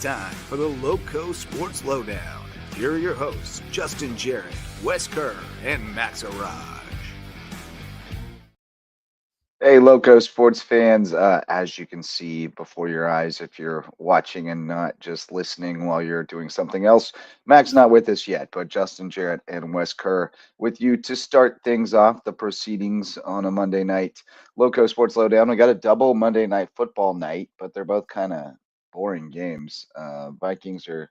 time for the Loco Sports Lowdown. Here are your hosts, Justin Jarrett, Wes Kerr, and Max Araj. Hey, Loco sports fans, as you can see before your eyes, if you're watching and not just listening while you're doing something else, Mac's not with us yet, but Justin Jarrett and Wes Kerr with you to start things off, the proceedings on a Monday night. Loco Sports Lowdown, we got a double Monday night football night, but they're both kind of boring games. Vikings are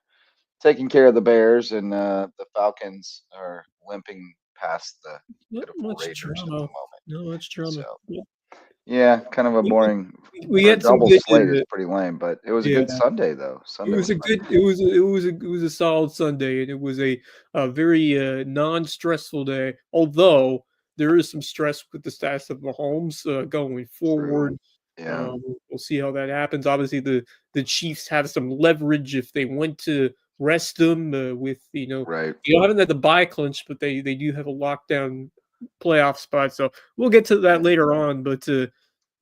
taking care of the Bears, and the Falcons are limping past the Not pitiful much Raiders at the drama. moment. Not much drama. So. Yeah. Yeah, kind of a boring We for a had some double good. slate is pretty lame, but it was a Yeah, good Sunday though. it Sunday was was a fun. good. It was a solid Sunday, and it was a very non-stressful day. Although there is some stress with the status of Mahomes going forward. True. Yeah. We'll see how that happens. Obviously, the Chiefs have some leverage if they went to rest them with Right. you haven't had the bye clinch, but they do have a lockdown playoff spot. So we'll get to that later on. But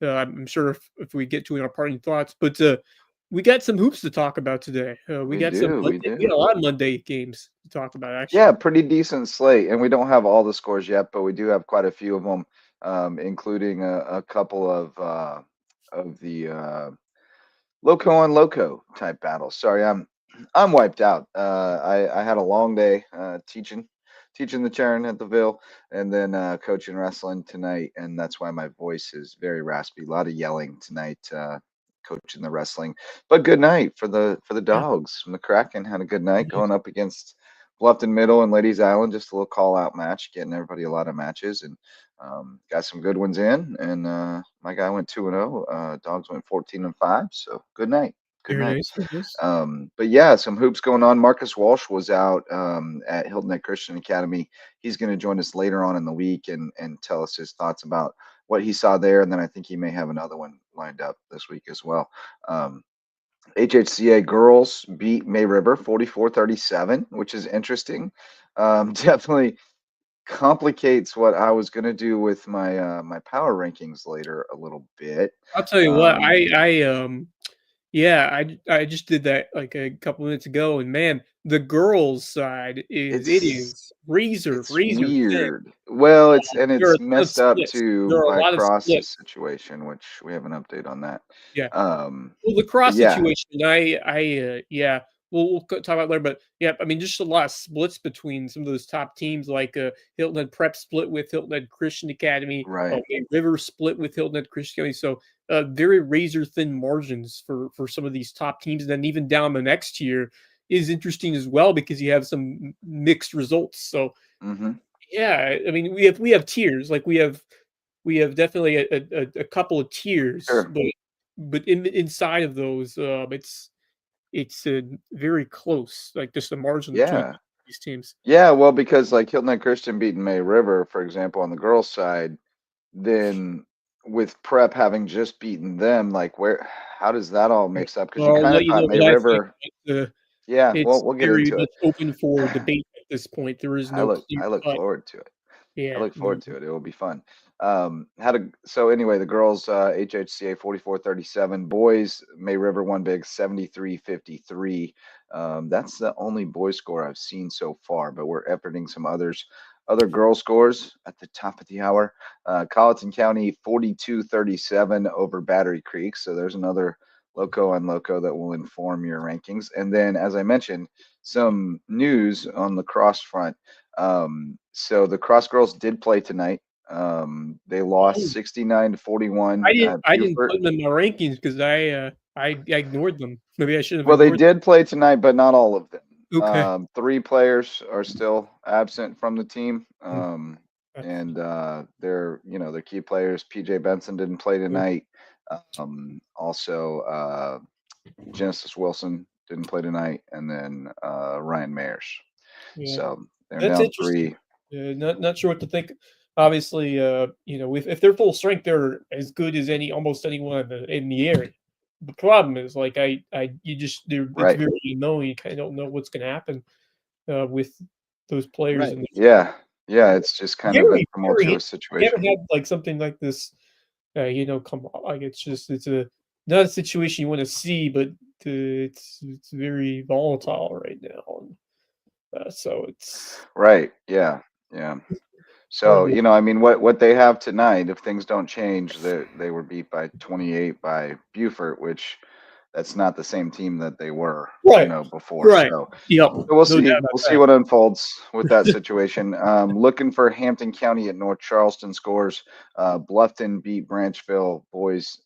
I'm sure if we get to in our parting thoughts, but we got some hoops to talk about today. We got some. We We got a lot of Monday games to talk about. Actually, Yeah, pretty decent slate, and we don't have all the scores yet, but we do have quite a few of them, including a couple of the Loco on Loco type battles. Sorry, I'm wiped out. I had a long day teaching the Charon at the Ville, and then coaching wrestling tonight, and that's why my voice is very raspy. A lot of yelling tonight, coaching the wrestling. But good night for the dogs from the Kraken. Had a good night going up against Bluffton Middle and Ladies Island. Just a little call out match, getting everybody a lot of matches, and got some good ones in. And my guy went 2-0. Dogs went 14-5. So good night. Good very night. nice. Very nice. But yeah, some hoops going on. Marcus Walsh was out at Hilton Head Christian Academy. He's going to join us later on in the week and tell us his thoughts about what he saw there. And then I think he may have another one lined up this week as well. HHCA girls beat May River 44-37, which is interesting. Definitely complicates what I was going to do with my my power rankings later a little bit. I'll tell you what, I just did that like a couple minutes ago, and man, the girls' side is razor weird. Thin. Well, it's messed up too by Cross's situation, which we have an update on that. Yeah. Well, the Cross situation, we'll talk about later, but yeah, I mean, just a lot of splits between some of those top teams, like Hilton Head Prep split with Hilton Head Christian Academy, right? River split with Hilton Head Christian Academy. So very razor thin margins for some of these top teams, and then even down the next tier is interesting as well because you have some mixed results. So yeah, I mean, we have tiers, like we have definitely a couple of tiers, sure. but inside of those, it's very close, like just the margin between these teams. Yeah, well, because like Hilton Head Christian beating May River, for example, on the girls' side, then with Prep having just beaten them, like how does that all mix up? Because you kind of thought May River. We'll get into it. It's open for debate at this point. There is no. I look forward to it. Yeah, I look forward to it. It will be fun. So anyway, the girls HHCA 44-37, boys May River won big 73-53. That's the only boy score I've seen so far, but we're efforting some other girl scores at the top of the hour. Colleton County 42-37 over Battery Creek. So there's another Loco on Loco that will inform your rankings. And then, as I mentioned, some news on the cross front. So the cross girls did play tonight. They lost 69-41. I didn't put them in my rankings because I ignored them. Maybe I should have. Well, they did play tonight, but not all of them. Okay. 3 players are still absent from the team. And their key players, PJ Benson didn't play tonight. Also Genesis Wilson didn't play tonight, and then Ryan Mayers. Yeah. So they're down 3. Not sure what to think. Obviously, if they're full strength, they're as good as almost anyone in the area. The problem is, like, it's very unknown. You kind of don't know what's going to happen with those players. Right. Yeah, it's just kind of a tumultuous situation. You ever had like something like this, come on? Like it's not a situation you want to see, but it's very volatile right now. So it's Right. Yeah. Yeah. hard So, to. I mean, what they have tonight, if things don't change, they were beat by 28 by Beaufort, which that's not the same team that they were, Right. before. Right. So Yep. we'll No doubt see. about We'll see that. what unfolds with that situation. Looking for Hampton County at North Charleston scores. Bluffton beat Branchville boys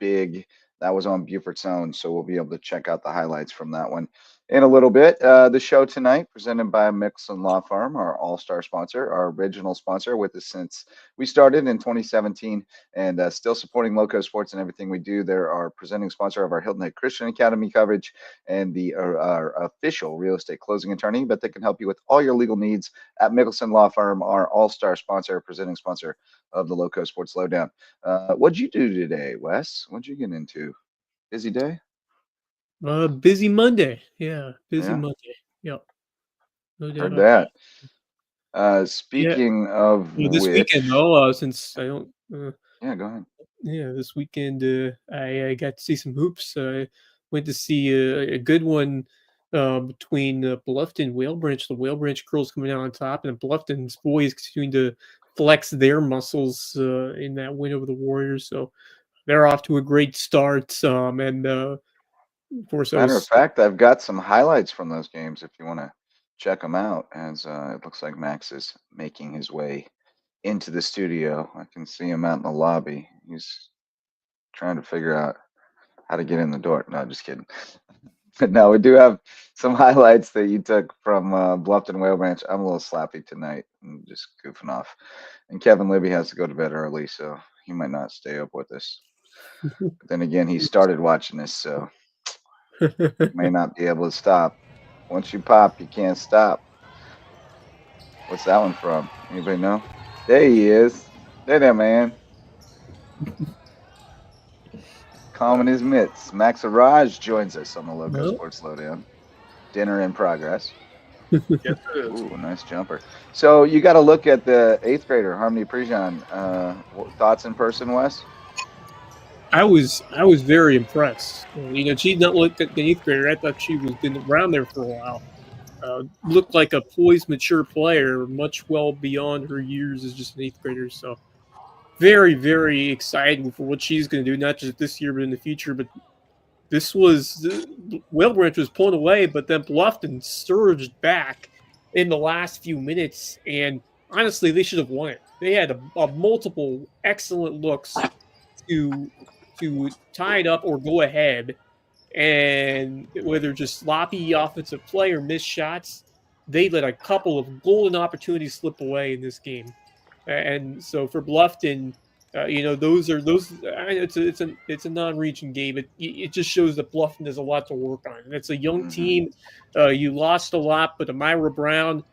big. That was on Beaufort's own, so we'll be able to check out the highlights from that one in a little bit. The show tonight presented by Mickelson Law Firm, our all-star sponsor, our original sponsor with us since we started in 2017, and still supporting Loco Sports and everything we do. They're our presenting sponsor of our Hilton Head Christian Academy coverage and our official real estate closing attorney, but they can help you with all your legal needs at Mickelson Law Firm, our all-star sponsor, presenting sponsor of the Loco Sports Lowdown. What'd you do today, Wes? What'd you get into? Busy day? Busy Monday. Yeah, busy Yeah, Monday. Yep. No doubt heard about that. that. Yeah. Speaking of Well, this weekend which, though, since I don't yeah, go ahead. yeah, this weekend I got to see some hoops. I went to see a good one between Bluffton and Whale Branch. The Whale Branch girls coming out on top, and Bluffton's boys continuing to flex their muscles in that win over the Warriors. So they're off to a great start. And of course, I Matter of was fact, I've got some highlights from those games if you want to check them out. As it looks like Max is making his way into the studio. I can see him out in the lobby. He's trying to figure out how to get in the door. No, just kidding. But no, we do have some highlights that you took from Bluffton Whale Branch. I'm a little slappy tonight. I'm just goofing off. And Kevin Libby has to go to bed early, so he might not stay up with us. But then again, he started watching this, so may not be able to stop. Once you pop, you can't stop. What's that one from? Anybody know? There he is. There, man. Calming his mitts. Max Araj joins us on the Loco no. Sports Lowdown. Dinner in progress. Yes, it is. Ooh, nice jumper. So you got to look at the eighth grader, Harmony Prejean. Thoughts in person, Wes? I was very impressed. She'd not looked at the eighth grader. I thought she was been around there for a while. Looked like a poised, mature player, much well beyond her years as just an eighth grader. So very, very excited for what she's going to do, not just this year, but in the future. But this was Whale Branch was pulling away, but then Bluffton surged back in the last few minutes, and honestly, they should have won it. They had a multiple excellent looks to tie it up or go ahead, and whether just sloppy offensive play or missed shots, they let a couple of golden opportunities slip away in this game. And so for Bluffton, those are those. It's a non-region game. It just shows that Bluffton has a lot to work on, and it's a young Mm-hmm. team. You lost a lot, but Amira Brown,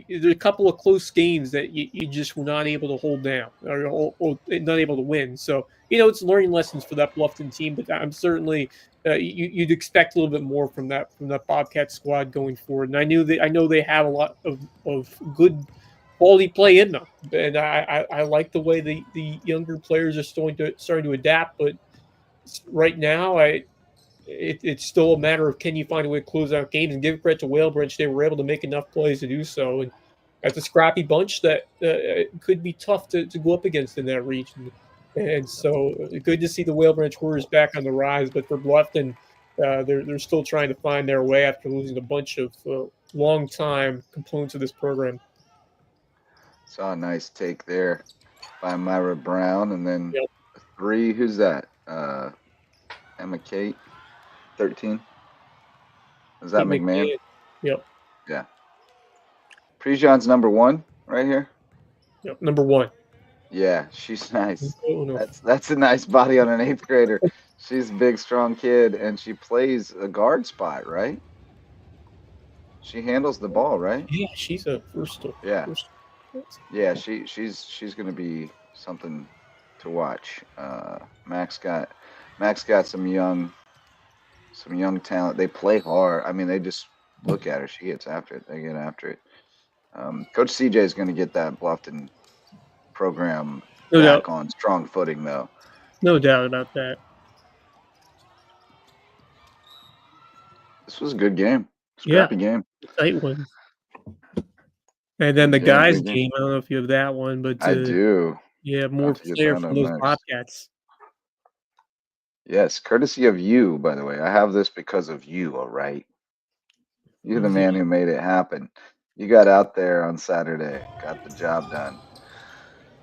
there's a couple of close games that you just were not able to hold down or not able to win. So it's learning lessons for that Bluffton team. But I'm certainly you'd expect a little bit more from that Bobcat squad going forward. And I know they have a lot of good quality play in them, and I like the way the younger players are starting to adapt. But right now, it's still a matter of can you find a way to close out games, and give credit to Whale Branch. They were able to make enough plays to do so. And that's a scrappy bunch that could be tough to go up against in that region. And so good to see the Whale Branch Warriors back on the rise. But for Bluffton, they're still trying to find their way after losing a bunch of long-time components of this program. Saw a nice take there by Myra Brown. And then Yep. three, who's that? Emma Kate, 13. Is that Keep McMahon? McMahon. Yep. Yeah. Prejean's number one right here. Yep. Number one. Yeah, she's nice. Oh, no. That's a nice body on an eighth grader. She's a big, strong kid, and she plays a guard spot, right? She handles the ball, right? Yeah, she's a versatile. Yeah. versatile. Yeah, she's gonna be something to watch. Max got some young talent. They play hard. I mean, they just look at her. She gets after it. They get after it. Coach CJ is going to get that Bluffton program No doubt. back on strong footing, though. No doubt about that. This was a good game. Yeah. Scrappy game. Tight one. And then the Yeah, guys good game. game, I don't know if you have that one, but I do. yeah, I'll more have to get flair that from up those next. Bobcats. Yes, courtesy of you, by the way. I have this because of you, all right? You're the man who made it happen. You got out there on Saturday, got the job done,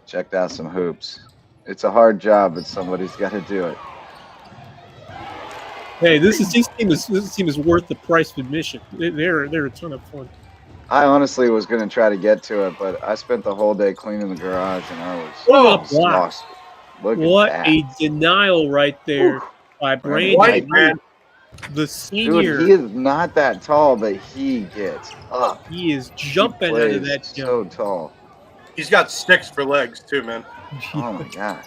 checked out some hoops. It's a hard job, but somebody's got to do it. Hey, this team is worth the price of admission. They're a ton of fun. I honestly was going to try to get to it, but I spent the whole day cleaning the garage and I was exhausted. Look What at that. a denial right there by Brandon White, man. the Dude, senior. he is not that tall, but he gets up. He is He jumping out of plays that so jump. tall. He's got sticks for legs too, man. Oh my gosh.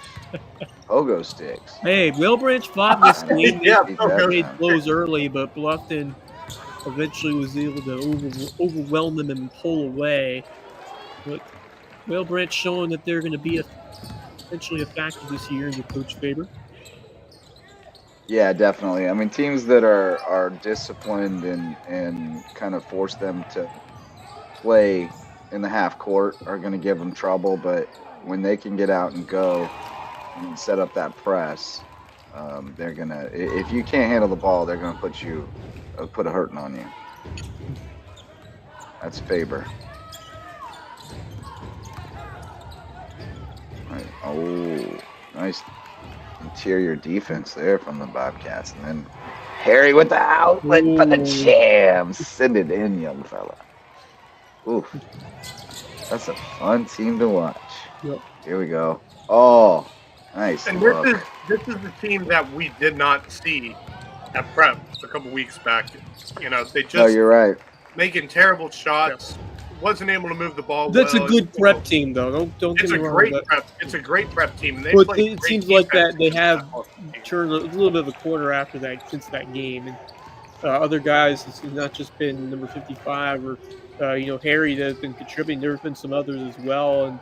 Pogo sticks. Hey, Wilbranch fought this game. Yeah, They that made time. blows early, but Bluffton eventually was able to overwhelm them and pull away. But Wilbranch showing that they're going to be essentially a factor this year in your coach favor. Yeah, definitely. I mean, teams that are disciplined and kind of force them to play in the half court are going to give them trouble. But when they can get out and go and set up that press, they're gonna. If you can't handle the ball, they're gonna put a hurting on you. That's Faber. Right. Oh, nice interior defense there from the Bobcats, and then Harry with the outlet for the jam. Send it in, young fella. Oof. That's a fun team to watch. Yep. Here we go. Oh, nice. And look. this is the team that we did not see at prep a couple weeks back. You know, they No, just you're right. making terrible shots. Wasn't able to move the ball. That's well. a good prep team, though. Don't It's get a me wrong. great But prep. It's a great prep team. And they but play it great seems like that defense they against have that team. turned a little bit of a corner after that since that game, and other guys. It's not just been number 55 or Harry that has been contributing. There have been some others as well, and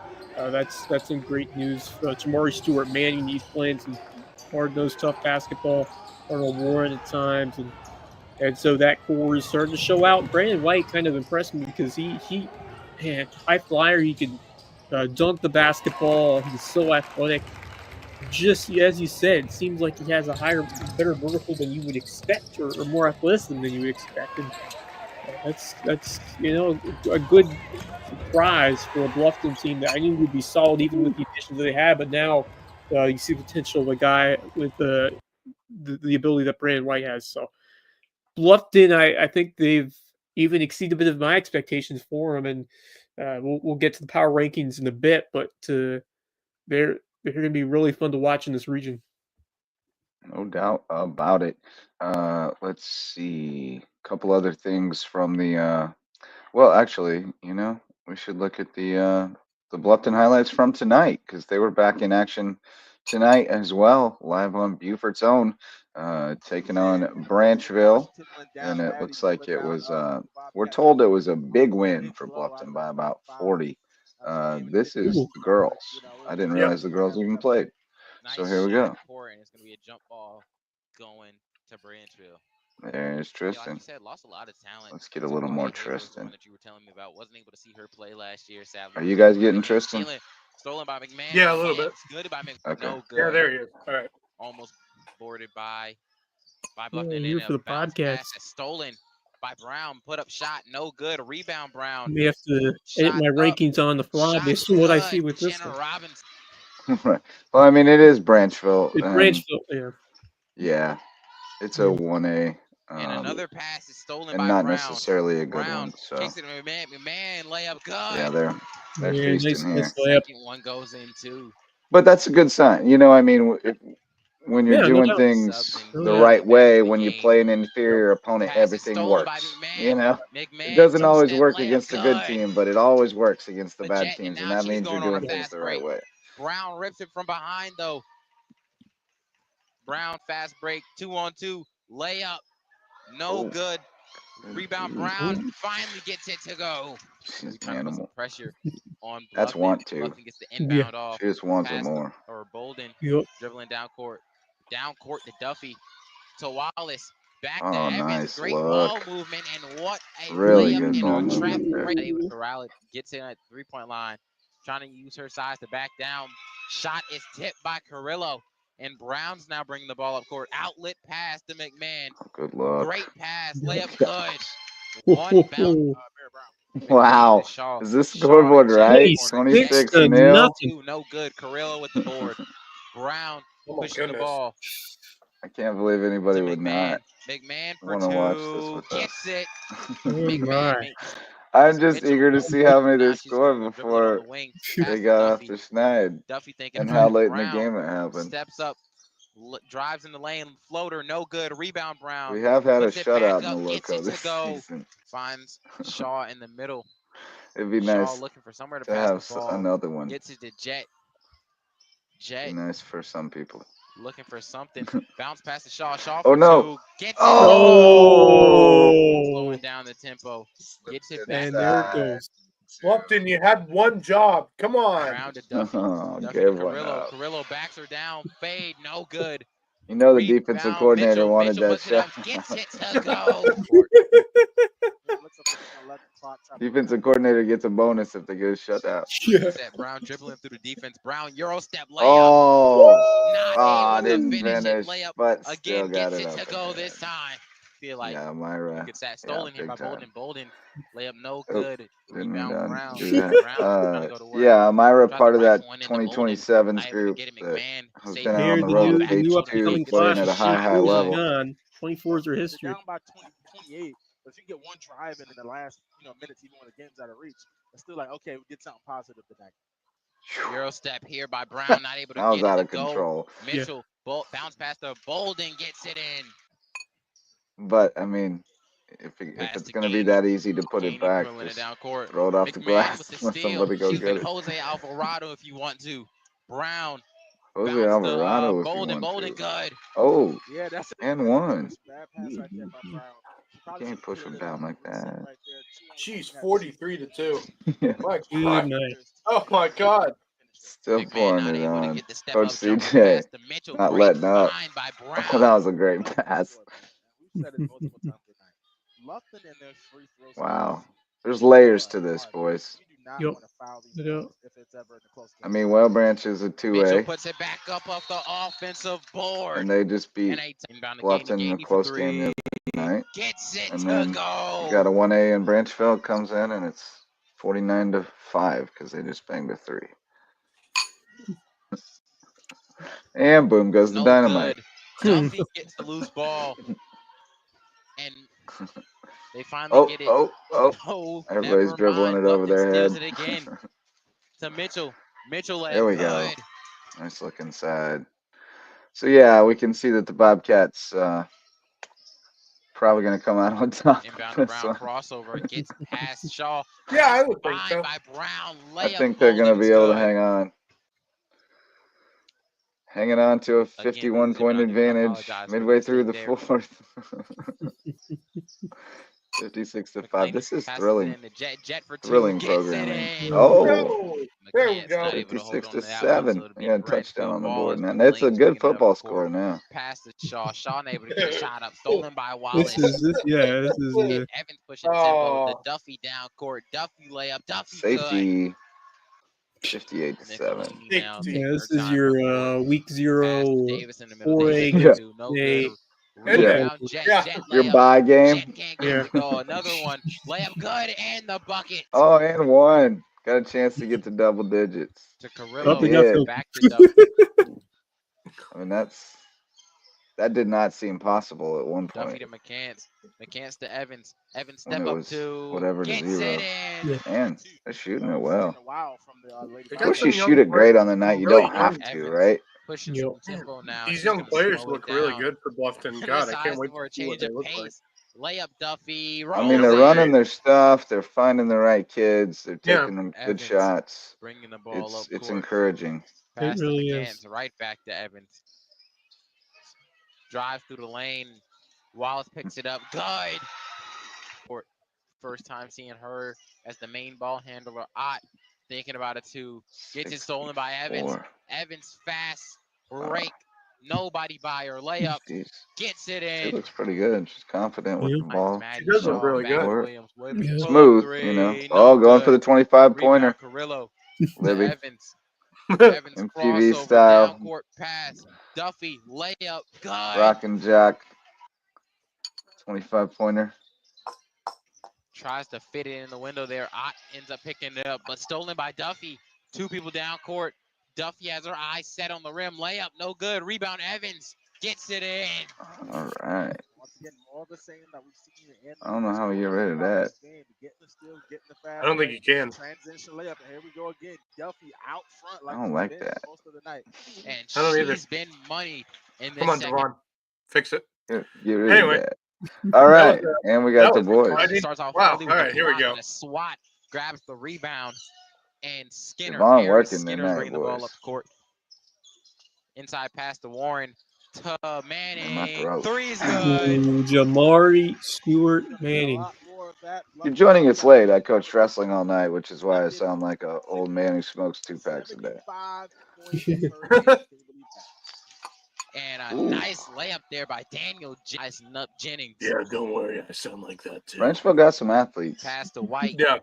that's some great news. Jamari Stewart Manning, he's playing some hard-nosed, tough basketball. Arnold Warren at times, and so that core is starting to show out. Brandon White kind of impressed me because he man, high flyer. He can dunk the basketball. He's so athletic. Just as you said, it seems like he has a better vertical than you would expect, or more athleticism than you would expect. And that's a good surprise for a Bluffton team that I knew would be solid even with the additions that they had. But now you see the potential of a guy with the ability that Brandon White has. So Bluffton, I think they've even exceeded a bit of my expectations for them, and we'll get to the power rankings in a bit. But they're going to be really fun to watch in this region. No doubt about it. Let's see. A couple other things from the well, actually, we should look at the Bluffton highlights from tonight because they were back in action tonight as well, live on Beaufort's own, taking on Branchville, and it looks like it was. We're told it was a big win for Bluffton by about 40. This is the girls. I didn't realize the girls even played. So here we go. And it's going to be a jump ball going to Branchville. There's Yeah, like Tristan. you said, lost a lot of talent. Let's get a little more Courtney Hayes was the one Tristan. that you were telling me about. Wasn't able to see her play last year, sadly. Are you guys getting Tristan? Stolen by McMahon. Yeah, a little bit. Good by McMahon. Okay. No good. Yeah, there he is. All right. Almost boarded by Yeah, Bluffton. And here then for the a bounce podcast. pass that's stolen by Brown. Put up shot. No good. Rebound Brown. We have to edit my rankings on the fly based on what I see with this Jenna one. Robinson. Right. Well, I mean, it is Branchville. It's Branchville, yeah. Yeah, it's a 1A. And another pass is stolen and by not Brown. necessarily a good Brown one. So kicks it to McMahon, layup good. yeah, they're Yeah, feasting here. nice layup. Second one goes in too. But that's a good sign. I mean, when you're Yeah, no doing doubt. things No the doubt. right way, when you play an inferior opponent, Pass is everything stolen by works. McMahon. It doesn't always two-step work layup, against a good team, but it always works against the The bad Jet, teams, and and now that she's means you're going on a doing things fast the right break. way. Brown rips it from behind though. Brown fast break, 2-on-2 layup, no good. Rebound Brown finally gets it to go. She's an Trying to put some animal. pressure on Bluffton. That's want to. Bluffton gets the inbound off. She just wants it Pass more. or Bolden Yep. dribbling down court to Duffy to Wallace. Back to Oh, Evans. nice Great ball look. movement, and what a Really layup good in ball a trap. movement there. Great able to corral it. Gets in at 3-point line. Trying to use her size to back down. Shot is tipped by Carrillo. And Brown's now bringing the ball up court. Outlet pass to McMahon. Good look. Great pass. Layup good. One bounce. Wow. Shaw. Is this Shaw scoreboard to right? 26 26 to 0. nothing. No good. Carrillo with the board. Brown Oh my pushing the goodness. ball I can't believe anybody to would McMahon. not McMahon for want to watch this two. with us. Gets it. Oh McMahon my. makes I'm just Mitchell. eager to see how many Now they she's scored gonna dribble it on before the wing. they Pass to got off Duffy. the schneid Duffy thinking and about how it. late in the Brown game it happened. steps up, drives in the lane, floater, no good. Rebound Brown. We have had a Puts it back shutout in up, the gets Loco it to this go. season. Finds Shaw in the middle. It'd be Shaw nice looking for somewhere to to pass have the ball. another one. Gets it to Jet. Jet Be nice for some people. looking for something. Bounce past the Shaw. Shaw Oh for no! two. Gets it. Oh! Slowing down the tempo. Gets it back. And there it goes. Bluffton, you had one job. Come on. Brown to Duffy. Oh, Duffy to give one Carrillo. up. Carrillo backs her down. Fade. No good. You know the defensive Rebound. coordinator Mitchell. wanted Mitchell that puts it up. shot. Gets it to go. Defensive coordinator gets a bonus if they get a shutout. Yeah. Set. Brown dribbling through the defense. Brown Euro step layup. Oh! Not able to Didn't finish finish, it. Layup but still again. got Gets it it up. to go this time. Feel like Yeah, Myra. gets that Yeah, stolen here big by time. Bolden. Layup no Oh, good. didn't mean Rebound to Brown. do that. Brown trying to go to work. Yeah, Myra, Tries part to of that rifle one into Bolden. 2027's Not able to group get it. that McMahon was saves down it. on They're the the road new, with the new H2 up-and-coming playing class at a of high, shape high moves level. on. 24s are history. Down by 20, 28, but if you get one drive in the last, minutes, even when the game's out of reach, it's still like, okay, we did something positive tonight. Euro step here by Brown, not able to That was get it out to of go. control. Mitchell bounce past the Bolden, gets it in. But, I mean, if Pass it's to going to be Gainey. that easy to put it Gainey back, dribbling it just down court. throw it off the McMahon glass with the and let steal. somebody go She's get like it. Jose Alvarado if you want to. Brown Jose bounce to Alvarado if you Bolden. want Bolden to. good. Oh, Yeah, that's and one. bad pass right there by Brown. She probably Can't should push put him it in down like reset that. right there. She's 43-2. Yeah. My Good God. night. Oh my God. Still McMahon pouring not it able to on. get the step Coach up jumper CJ pass to Mitchell. not Great letting up. find by Oh, that Brown. was a great pass. We've said it multiple times tonight. Lufton and their free throw Wow. skills There's layers are to this, hard. boys. You do not Yep. want to foul these Yeah. guys if it's ever in a close game. I mean, Well Branch is a Mitchell 2A, puts it back up off the offensive board. and they just beat And a inbound to Bluffton in a Gainey for close game the three. other night. Gets it And to then go. you got a 1A in Branchville comes in, and it's 49-5 because they just banged a 3. And boom goes the No dynamite. good. Duffy gets the loose ball. And they finally get it. Oh. No, Everybody's never dribbling mind. it over Bluffton their steals head. it again to Mitchell. Mitchell There we go. good. Nice looking side. So yeah, we can see that the Bobcats probably going to come out on top. Inbound to This Brown one. crossover. Gets past Shaw. Yeah, I would think Fine so. by Brown. I Layup. think they're going to be able to good. hang on. Hanging on to a Again, 51-point inbounding, I advantage apologize for midway the through the mistake there. fourth. 56-5. McClain This is passes thrilling. it in the Jet for two. Thrilling Gets programming. it in. Oh, No. There we McCants go. not able to hold on to that one, 56-7. so it'll We be got a Branch touchdown field on the ball board as now. the That's a Flames good bring it up football the score court. now. Pass to Shaw. Shaw unable to get a shot up. Stolen by Wallace. This is And Evans pushing tempo. The Oh. Duffy down court. Duffy layup. Duffy good. Safety. 58-7. Now Yeah, yeah, taking this her is time your up court. week Pass 0 to Davis in the middle. 4A Davis Yeah. for two. No a good. And Rebound. Jet. yeah. Jet Your layup. bye game. Jet can't get it to go. Another one. Layup good. And the bucket. Oh, and one. Got a chance to get to double digits. To Oh, Carrillo. they got Yeah. Phil. Back to Duffy. I mean, that did not seem possible at one Duffy point to McCants. McCants to Evans. Evans when step it up was to. whatever to Gets 0. it in. Yeah. Man, they're shooting it well. They Of got course, some you young shoot it great players, on the night. You really don't young. have to, Evans right? pushing Yep. some tempo now. These She's young gonna players slow it look really down. good for Bluffton. The God, I can't size wait for to a see what change they of look like. pace. Layup Duffy. I mean, they're rolls running it. their stuff. They're finding the right kids. They're Yeah. taking them good Evans shots. bringing the ball up It's court. encouraging. Pass to really McCants. is. Right back to Evans. Drives through the lane. Wallace picks it up. Good. First time seeing her as the main ball handler. Ott thinking about it too. Gets it stolen by Evans. 6-4. Evans fast break. Nobody by her. Layup. Jeez. Gets it She in. looks pretty good. She's confident with Yeah. the ball. She does look really good. Williams with Yeah. pull-up Smooth, you know. three. Oh, No going for the good. 25-pointer. Rebound, Carrillo. Libby. Evans. Evans MTV crossover. style. Down court pass. Duffy. Layup. Good. Rock and Jack. 25-pointer. Tries to fit it in the window there. Ott ends up picking it up, but stolen by Duffy. 2 people down court. Duffy has her eyes set on the rim. Layup, no good. Rebound, Evans gets it in. All right. Once again, more of the same that we've seen in I don't know how we get this rid of throughout that. this game. Getting the steals, getting the fast I don't think break, you can. transition layup, and here we go again. Duffy out front I like don't he's like been that. most of the night. And I don't either. she's been money in this Come on, second. Devon. Fix it. Get rid Anyway. of that. All right. was And we got that the was boys. exciting. Starts off Wow, early with all a right, here we block go. and a swat. Grabs the rebound. And Skinner, Devon Harry working Skinner's tonight, bringing the ball boys. up the court. Inside pass to Warren. To In my Manning. throat. Three's good. Ooh, Jamari Stewart A Manning. lot more of that. If you're joining us late, I coached wrestling all night, which is why I sound like an old man who smokes 2 packs a day. 75 points per game. Can you believe that? And a Ooh. nice layup there by Daniel Jennings. Yeah, don't worry. I sound like that too. Wrenchville got some athletes. Pass to White. Yeah.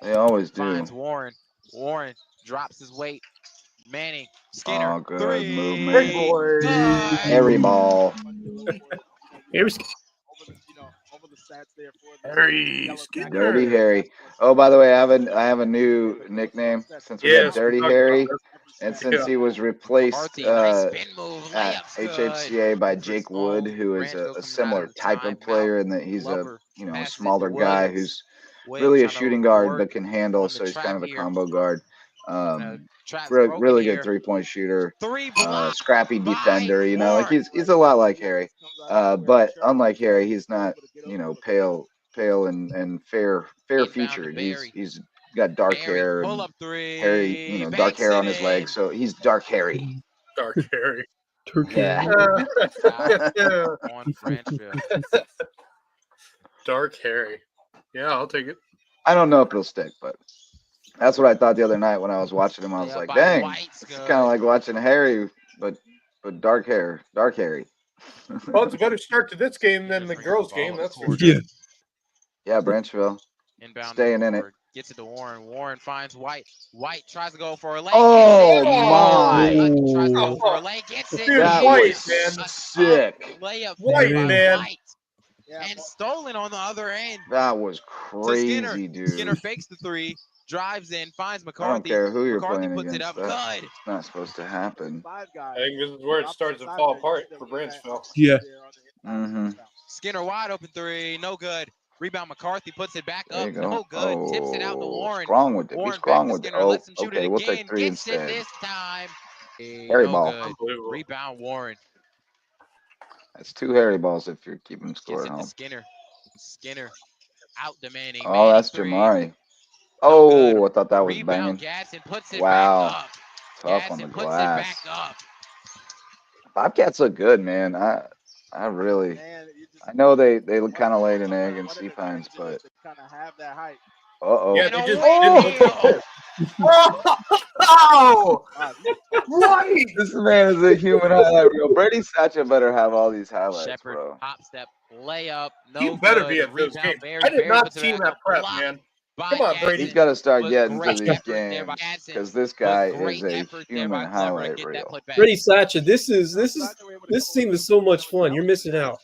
They always do. Finds Warren. Warren drops his weight. Manning. Skinner. Oh, good Three. movement. Big boy. Good. Every ball. Harry's Over the stats there for Harry the Skinner. Dirty Harry. Oh, by the way, I have a new nickname since we Yes, got Dirty we talked Harry, about and since Yeah. he was replaced McCarthy, nice spin move. at Layup's good. HHCA by Jake Wood, Stone. who is Branchville a comes similar out of type timeout. of player in that he's a Glover a passes it to smaller guy Williams. who's Williams really a trying to shooting guard work but can handle, on the so he's trap kind of a here. combo guard. Trap's Really broken good here. 3-point shooter. Three blocks Scrappy by defender, like Warren. he's a lot like Harry. But unlike Harry, he's not, pale and fair Inbound to featured. Barry. He's got dark Barry, hair pull and up three. Harry, dark Banks hair it on his in. legs, so he's dark Harry. Dark Harry. Turkey. Yeah. On Branchville. Dark Harry. Yeah, I'll take it. I don't know if it'll stick, but that's what I thought the other night when I was watching him. I was Layup like, by dang, White's it's good. kind of like watching Harry, but dark hair, dark Harry. Well, it's a better start to this game than the Bringing girls' the ball game, up that's the for court. sure. Yeah. Yeah, Branchville. Inbound Staying in it. forward. Gets it to Warren. Warren finds White. White tries to go for a lay. Oh, Gets it. my. White tries to go Ooh. for a lay. Gets it. Dude, That White, was man. sick. Layup White, by man. White. Yeah, And stolen on the other end. That was To Skinner. crazy, dude. Skinner fakes the three. Drives in. Finds I don't McCarthy. care who you're McCarthy playing puts it against. up. That's Good. not supposed to happen. 5 guys. I think this is where it starts to fall apart for Branchville. Yeah. Mhm. Skinner wide open three. No good. Rebound McCarthy puts it back There up. you go. No good. Tips it out to Warren. Strong with it. Be Warren strong back to with it. Skinner. Oh, Lets him shoot okay. it We'll again. take 3 Gets it instead. this time. Harry no ball. good. Unbelievable. Rebound Warren. That's 2 Harry balls if you're keeping score Gets at it to home. Skinner. Skinner out demanding. Oh, Manning that's three. Jamari. No Oh, good. I thought that was Rebound banging. Gadsden puts it Wow. back up. Tough on the Gadsden puts it back glass. up. Bobcats look good, man. I really. Man, you just, I know they look kind of laid an egg against Seafines, but kind of have that height. uh-oh. Yeah, And they a just didn't look like wheel. this. Oh! Wow, Right! This man is a human highlight reel. Brady Sacha better have all these highlights, Shepard, bro. hop step, layup, no You better good. be at those Rebound, games. Barry. I did Barry not puts it team back that up. prep, Blocked man. by Come on, Brady. He's got to start But getting to great these effort there by games Gadsden. because this But guy great is a effort there human by Glover to highlight get that reel. put back. Freddie Sacha, this team is so much fun. You're missing out.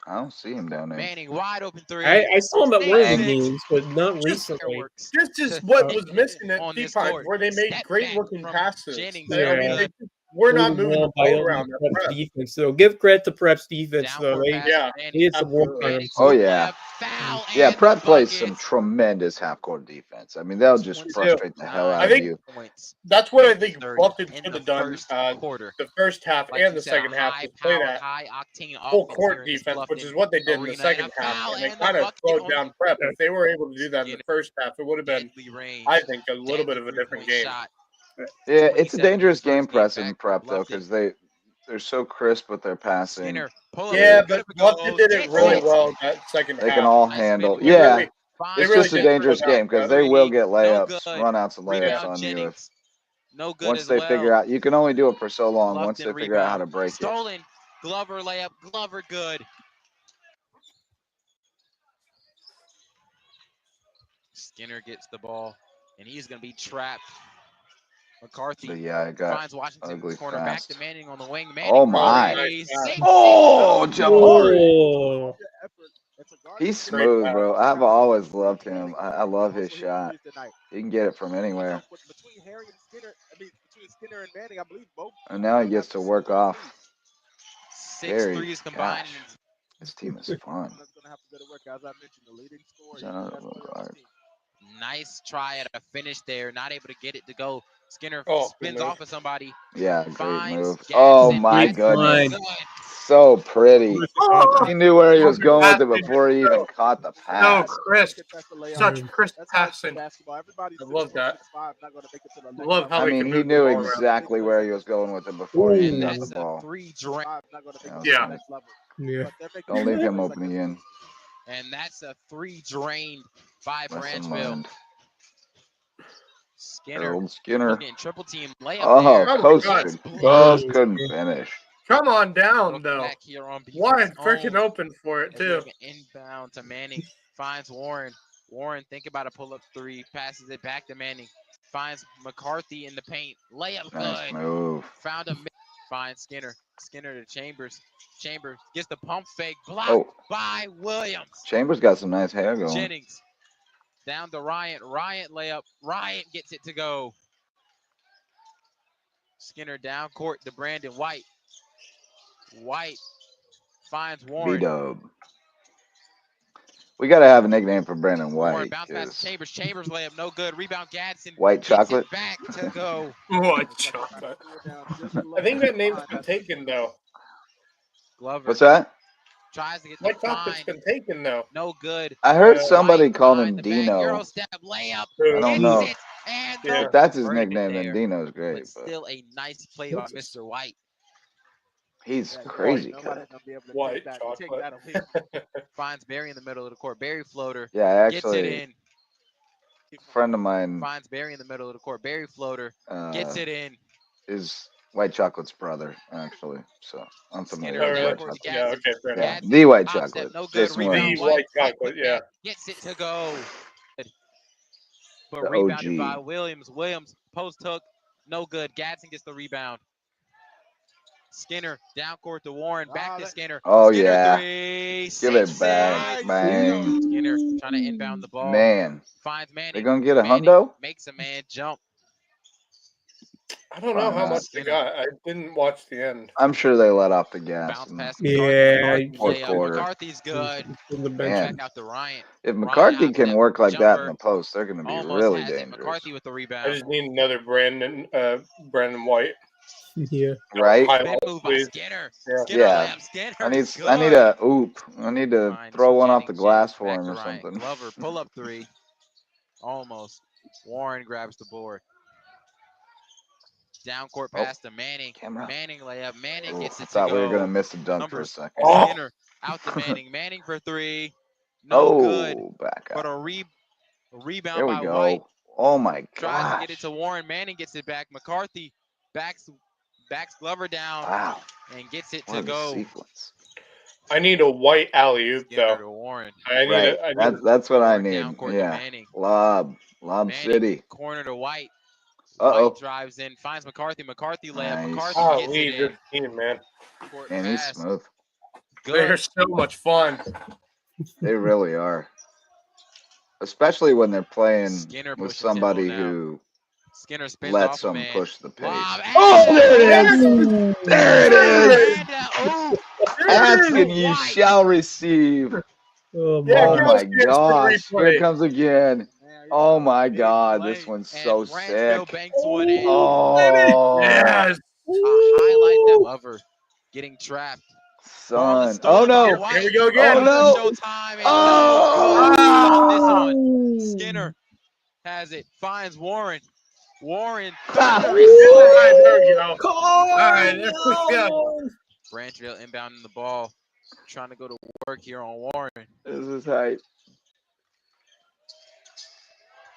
I don't see him down there. Manning wide open three. I saw him at one of the Dang. games, but not Just recently. Fireworks. This is what was missing at On this Seafines, court. where they made Step great back looking from passes. Jennings. Yeah. I mean, they just were not Totally moving the wrong by ball all around the that Prep's prep. defense. So give credit to Prep's defense, though. Downward pass Yeah. to Manning. He had some work on Manning him. Oh, scoop yeah. layup, foul, Yeah, and the Prep plays bucket. some tremendous half-court defense. I mean, they'll just frustrate the hell out I of think- you. Points That's what I think 30 Buffett in should the have done first quarter. the first half Like and you the said, second a half to play high-powered, that high-octane full offense court here in this defense, which Bluffton is what they did in the arena. second And a half. foul And they and the kind of bucket slowed on down Prep. If they were able to do that in the first half, it would have been, deadly range. I think, a little bit of a different Deadly game. shot. Yeah, it's a 27 dangerous first game game pressing back Prep, for though, Bluffton. because they're so crisp with their passing. Skinner, pull up. Yeah, Good but to Bluffton go. did it Gets really it. well that second They half. can all Nice handle. spin They Yeah, really- Finds they it's really just a did dangerous slow down game because Prep. they will get No layups, good. run outs, and layups Rebound on you. Jennings. No good Once as they well. figure out, you can only do it for so long. Bluffton Once they figure out how to rebound. break it. Stolen. Glover layup. Glover good. Skinner gets the ball, and he's going to be trapped. McCarthy But yeah, I got finds Washington ugly corner back fast. to Manning on the wing. Manning Oh for my! three. Nice pass. Six. Oh, Jabari! Oh, He's Great smooth, pass. bro. I've always loved him. I love his shot. He can get it from anywhere. Between Harry and Skinner, between Skinner and Manning, I believe both. And now he gets to work off. 6 Very, threes combined. gosh, this team is fun. That's gonna have to go to work. As I mentioned, the leading scorer, Shout out best to player on Clark. the team. Nice try at a finish there. Not able to get it to go. Skinner Oh, spins good move. off of somebody. Yeah, great Finds move. Gadsden. Oh my Big goodness, time. Good. so pretty. Oh, He knew where he was Good going with pass, it before he even caught the so pass. crisp. Such Mm. crisp That's how it's passing. basketball. Everybody's I love that. 6'5", not gonna make it to the next Love how I he mean, can he move the knew ball around. exactly where he was going with it before he And even got the that's a ball. 3 drain. not gonna make it That was to Yeah. the next level. Yeah. But they're making Don't leave him plays open like again. And that's a 3 drained by Lesson Branchville. learned. Skinner Harold Skinner. looking triple team layup Oh, there. Oh my Coach, God. Coach couldn't finish. Come on down, Look though. back here on Wide defense freaking own. open for it, As we too. have an inbound to Manning. Finds Warren. Warren think about a pull-up 3. Passes it back to Manning. Finds McCarthy in the paint. Layup Nice good. move. Found a mid. Finds Skinner. Skinner to Chambers. Chambers gets the pump fake. Blocked Oh, by Williams. Chambers got some nice hair going. Jennings. Down to Ryan. Ryan layup. Ryan gets it to go. Skinner down court to Brandon White. White finds Warren. B-Dub. We got to have a nickname for Brandon Warren White. bounce pass to 'Cause Chambers. Chambers layup no good. Rebound Gadsden. White Gets chocolate. it back to go. What chocolate? I think that name's been taken, though. Glover What's that? tries to get the White chocolate's find. been taken, though. No good. I heard Yeah. somebody White called behind him the back. Dino. Euro step layup. I don't know. Gets it. And Yeah. If that's his verdict nickname, then there. Dino's great. But But still a nice play by Mr. White. he's crazy good. White chocolate. Finds Barry in the middle of the court. Barry floater. Yeah, Gets it actually, in. a friend of mine Finds Barry in the middle of the court. Barry floater. Gets it in. is White Chocolate's brother, actually. So I'm familiar Skinner with down White court to Chocolate. Yeah, Gadsden. okay, fair enough. Yeah, Gadsden, the White top step, Chocolate. no good. Jason Rebound, Williams. The White. white White chocolate, with yeah. that. Gets it to go. But The rebounded by OG. Williams. Williams post hook, no good. Gadsden gets the rebound. Skinner down court to Warren. Back to Skinner. Oh, Skinner yeah. 3. Give it 6 back. Bang. Skinner trying to inbound the ball. Man, Finds Manning. they going to get a Manning hundo? makes a man jump. I don't know Probably how not. much they Skinner. got. I didn't watch the end. I'm sure they let off the gas. Bounce in pass to Yeah, McCarthy. fourth Layup. quarter. McCarthy's good. From the bench. Man, Back out to Ryan. if Ryan McCarthy out can step, work like that in jumper. the post, they're going to be Almost really has it. dangerous. McCarthy with the I rebound. just need another Brandon White. Yeah. Right? Spin Highlight, move by please. Skinner. Yeah. Skinner Yeah. layup. Skinner I need is good. a oop. I need to Finds throw one off the Jennings, glass Jennings for back him to or Ryan. something. Glover pull up 3. Almost. Warren grabs the board. Down court Oh, pass to Manning. camera. Manning layup. Manning Ooh, gets I it to thought we were going to go. miss a dunk for a Numbers. second. Oh. Skinner out to Manning. Manning for 3. No good. Oh, back But up. a rebound There we by White. go. Oh, my Tries to gosh. get it to Warren. Manning gets it back. McCarthy backs Glover down Wow. and gets it What to a go. sequence. I need a white alley oop, Skinner though. to Warren. I need Right. a, I need That's what I Warren need. down court to Yeah. Manning. Lob Manning City. corner to White. Uh-oh. White drives in, finds McCarthy. McCarthy layup. Nice. McCarthy oh, gets it lead this in. team, man. Court Man, he's pass. smooth. They're Good. so much fun. They really are. Especially when they're playing Skinner with pushing tempo somebody now. who Skinner spins lets off a them man. push the pace. Lob. Oh, there it is. Ooh. There it is. Oh, Ask and ye White. shall receive. Oh Yeah, Oh give my. us my the instant gosh. Here it replay. comes again. Oh my God. This Play. one's And so Branchville sick. banks one in. Oh, Yes. A highlight that Glover getting trapped. Ball is son. Oh stolen by no. White. Here we go again. Oh no. Showtime and Oh. no good. This one. Skinner has it. Finds Warren. Warren. Ah. All right, there we go. All right, there we go. Branchville inbounding the ball. Trying to go to work here on Warren. This is hype.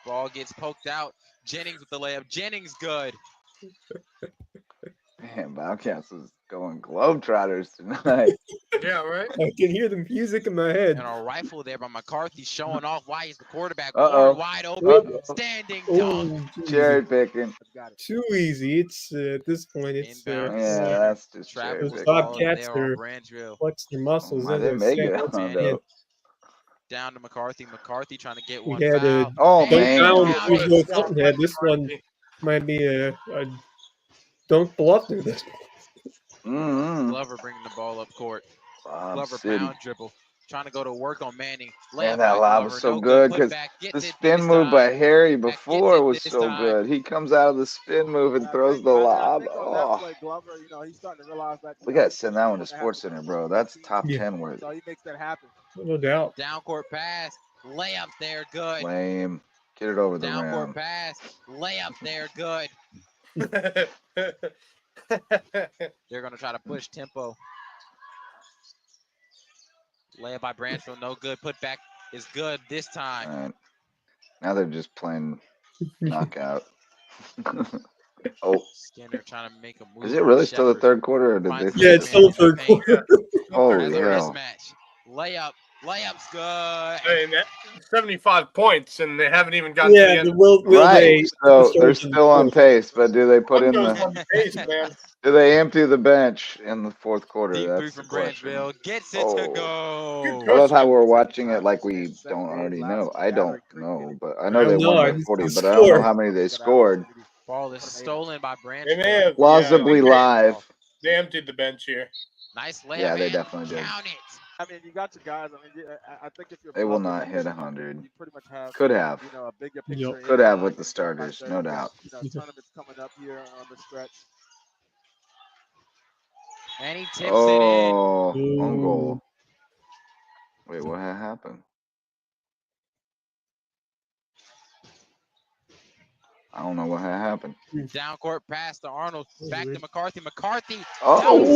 Ball gets poked out. Jennings with the layup. Jennings good. Man, Bobcats is going Globetrotters tonight. Yeah, right. I can hear the music in my head. And a rifle there by McCarthy showing off why he's the quarterback. Uh-oh. Corner wide open. Uh-oh. Standing Oh, dunk. too Cherry easy. picking. Got it. Too easy. It's at this point, it's Inbound. Yeah, Skinner. that's just cherry Travels Those picking. ball Bobcats there on are Branchville. flex their Oh, muscles. my, As they I make said, it once on again, though. Down to McCarthy. McCarthy trying to get we one had a foul. Oh, dunk man. down Oh, that what was a no swamp Fountainhead. by This one McCarthy. might be a dunk bluff. Mm-hmm. Glover bringing the ball up court. Bob Glover City. pound dribble. Trying to go to work on Manning. Man, Layup that by lob Glover. was so No good Put because back. Gets the it spin this move by time. Harry Back gets before it was this so time. good. He comes out of the spin move and And throws the lob. I think on that Oh, play, Glover, he's starting to realize that we got to send that one to Sports Center, bro. That's top Yeah. 10 worthy. So he makes that happen. No doubt. Down court pass. Layup there. Good. Lame. Get it over the Down court rim. pass. Layup there. Good. They're going to try to push tempo. Layup by Branchville. No good. Put back is good this time. All right. Now they're just playing knockout. Oh, Skinner trying to make a move. is it on really still the Shepard. third quarter, or did they Finds finish Yeah, the it's still the fourth? third quarter. Holy Has a hell. mismatch. Layup's good. I mean, 75 points, and they haven't even gotten to the Yeah, end. will Right. they? So they're start in the still on fourth? pace, but do they put in Bucco's the? on pace, man. Do they empty the bench in the fourth quarter? Deep three That's the from question. Branchville. Gets it to Oh. go. I love how coaching. we're watching it like we Seven don't days already last know. week, I don't Gathering Creek know, getting but I I know they don't know. won I by just 40, the but I don't know score. how many they Got scored. opportunity. Ball is stolen by They may Branchville. have Plausibly yeah, live. they emptied the bench here. Nice layup. Yeah, they and definitely did. count it. I mean, you got your guys. I mean, I think if you're They will Bluffton, not I hit think 100. you pretty much have Could have. a bigger Yep. picture. Could have in with the mind. starters, Like no you got, doubt. tournaments coming up here on the stretch. And he tips it in. Oh, on Ooh. goal. Wait, what had happened? I don't know what had happened. Down court pass to Arnold. Back to McCarthy. McCarthy Oh, dunks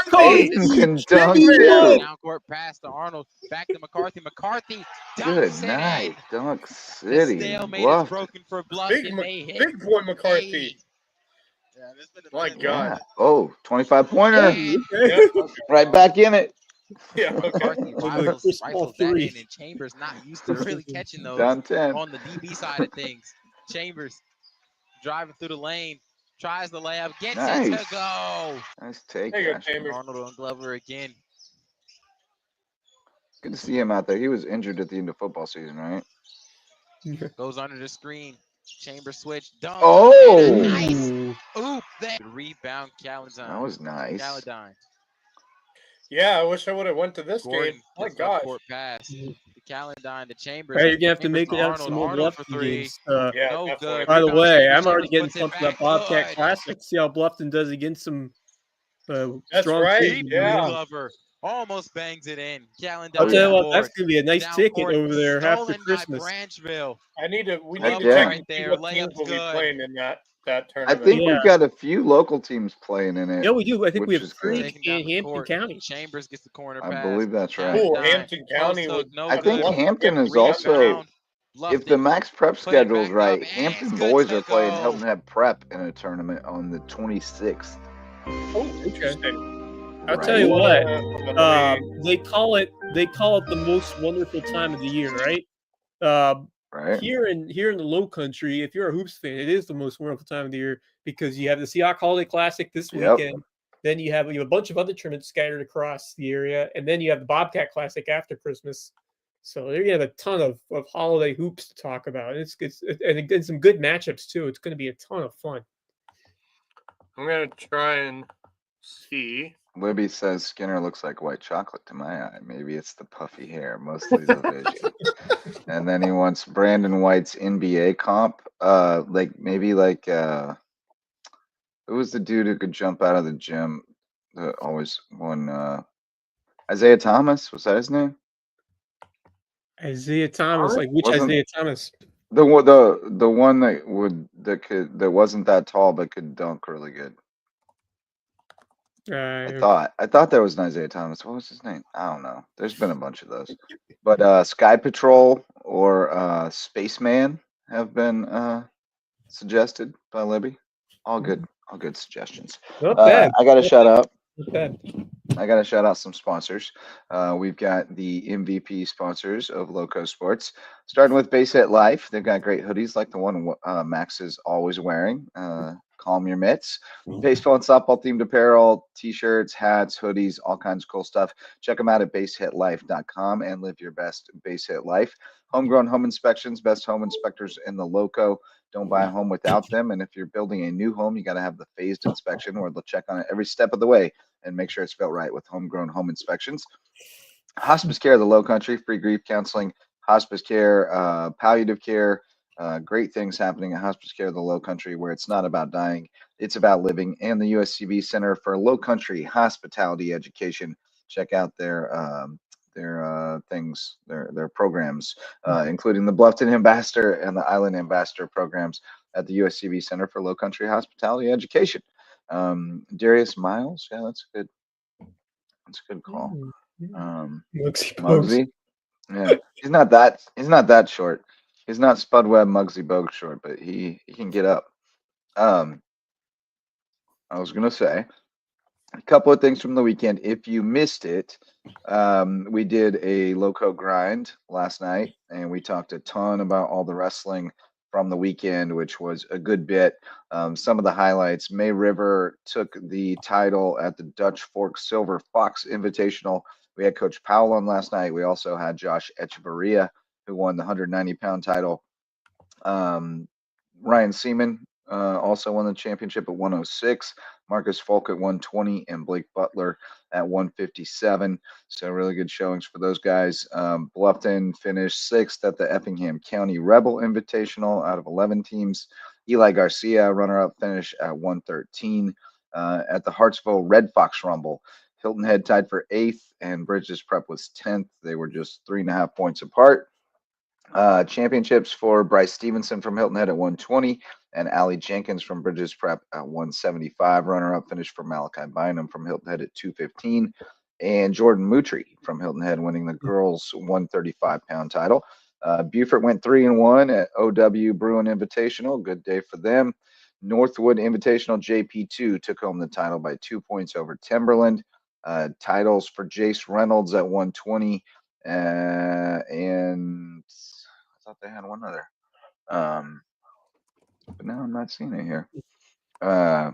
it in. Aiden can dunk too. Down court pass to Arnold. Back to McCarthy. McCarthy Good dunks it night, in. Dunk The City. stalemate is Bluffed. broken for Big, Bluffton. They hit big boy McCarthy. 80. Yeah, there's been a My minute. God. Yeah. Oh, 25-pointer. And Yeah, Right back in it. yeah, okay. McCarthy Like Chris Paul rifles that three. in, and Chambers not used to really catching those Down 10. on the DB side of things. Chambers driving through the lane, tries the layup, gets it to Nice. go. Nice take, There you go, Ashton. Chambers. Arnold on Glover again. Good to see him out there. He was injured at the end of football season, right? Goes under the screen. Chambers switch. Dunk. Oh! And a nice Ooh. oop there. Rebound, Caledine. That was nice. Caledine. Yeah, I wish I would have went to this Gordon game. My gets an gosh. up-court pass. The Caledine to Chambers. Hey, you're gonna have to Chambers make it out some more Arnold for Bluffton three. games. Yeah, No definitely. good. By the Rebound, way, Chambers. I'm already Chambers getting puts it pumped for that back. Bobcat Good. Classic. See how Bluffton does against some That's strong right, teams. yeah. Glover almost bangs it in. Caledine I'll tell you what, board. that's gonna be a nice Down ticket court, over there after stolen Christmas. by Branchville. We need Heck to yeah. check Right and see there, what teams layup's will be good. playing in that I tournament. think Yeah. we've got a few local teams playing in it. Yeah, we do. I think we which have is good. Creek Taking down and the Hampton court. County. Chambers gets the corner I pass. believe that's right. Ooh, Caledine, Hampton County post with hook, no I think good. Hampton is Rebound. also, if the Bluffton max prep put it schedule's back right, up, and Hampton it's good boys to are playing go. Hilton Head Prep in a tournament on the 26th. Oh, interesting. I'll Right. tell you what. On the They call it the most wonderful time of the year, right? Right? Here in the Low Country, if you're a hoops fan, it is the most wonderful time of the year because you have the Seahawk Holiday Classic this Yep. weekend. Then you have a bunch of other tournaments scattered across the area, and then you have the Bobcat Classic after Christmas. So there you have a ton of holiday hoops to talk about. And some good matchups too. It's going to be a ton of fun. I'm gonna try and see. Libby says Skinner looks like white chocolate to my eye. Maybe it's the puffy hair, mostly the vision. And then he wants Brandon White's NBA comp. Who was the dude who could jump out of the gym that always won? Isaiah Thomas, was that his name? Isaiah Thomas, Alright. like which Wasn't- Isaiah Thomas? The one that wasn't that tall but could dunk really good. I thought there was an Isaiah Thomas. What was his name? I don't know. There's been a bunch of those. But Sky Patrol or Spaceman have been suggested by Libby. All good suggestions. Not bad. I got to shout out. Not bad. I got to shout out some sponsors. We've got the MVP sponsors of LowcoSports, starting with Base Hit Life. They've got great hoodies like the one Max is always wearing. Calm your mitts. Baseball and softball themed apparel, t-shirts, hats, hoodies, all kinds of cool stuff. Check them out at basehitlife.com and live your best base hit life. Homegrown home inspections, best home inspectors in the Loco. Don't buy a home without them. And if you're building a new home, you got to have the phased inspection where they'll check on it every step of the way and make sure it's built right with homegrown home inspections. Hospice Care of the Low Country, free grief counseling, hospice care, palliative care, great things happening at Hospice Care of the Low Country where it's not about dying, it's about living. And the USCB Center for Low Country Hospitality Education. Check out their things, their programs, including the Bluffton Ambassador and the Island Ambassador programs at the USCB Center for Low Country Hospitality Education. Darius Miles, yeah, that's a good call. Muggsy, yeah, he's not that short. He's not Spudweb Muggsy Bogues short, but he can get up. I was gonna say a couple of things from the weekend. If you missed it, we did a Loco grind last night, and we talked a ton about all the wrestling from the weekend, which was a good bit. Some of the highlights: May River took the title at the Dutch Fork Silver Fox Invitational. We had Coach Powell on last night. We also had Josh Echevarria, who won the 190-pound title. Ryan Seaman also won the championship at 106. Marcus Folk at 120 and Blake Butler at 157. So really good showings for those guys. Bluffton finished 6th at the Effingham County Rebel Invitational out of 11 teams. Eli Garcia, runner-up, finish at 113. At the Hartsville Red Fox Rumble, Hilton Head tied for 8th and Bridges Prep was 10th. They were just 3.5 points apart. Championships for Bryce Stevenson from Hilton Head at 120 and Allie Jenkins from Bridges Prep at 175. Runner-up finish for Malachi Bynum from Hilton Head at 215 and Jordan Moutry from Hilton Head winning the girls 135-pound title. Beaufort went 3-1 at OW Bruin Invitational. Good day for them. Northwood Invitational JP2 took home the title by 2 points over Timberland. Titles for Jace Reynolds at 120 and I thought they had one other. But now I'm not seeing it here. I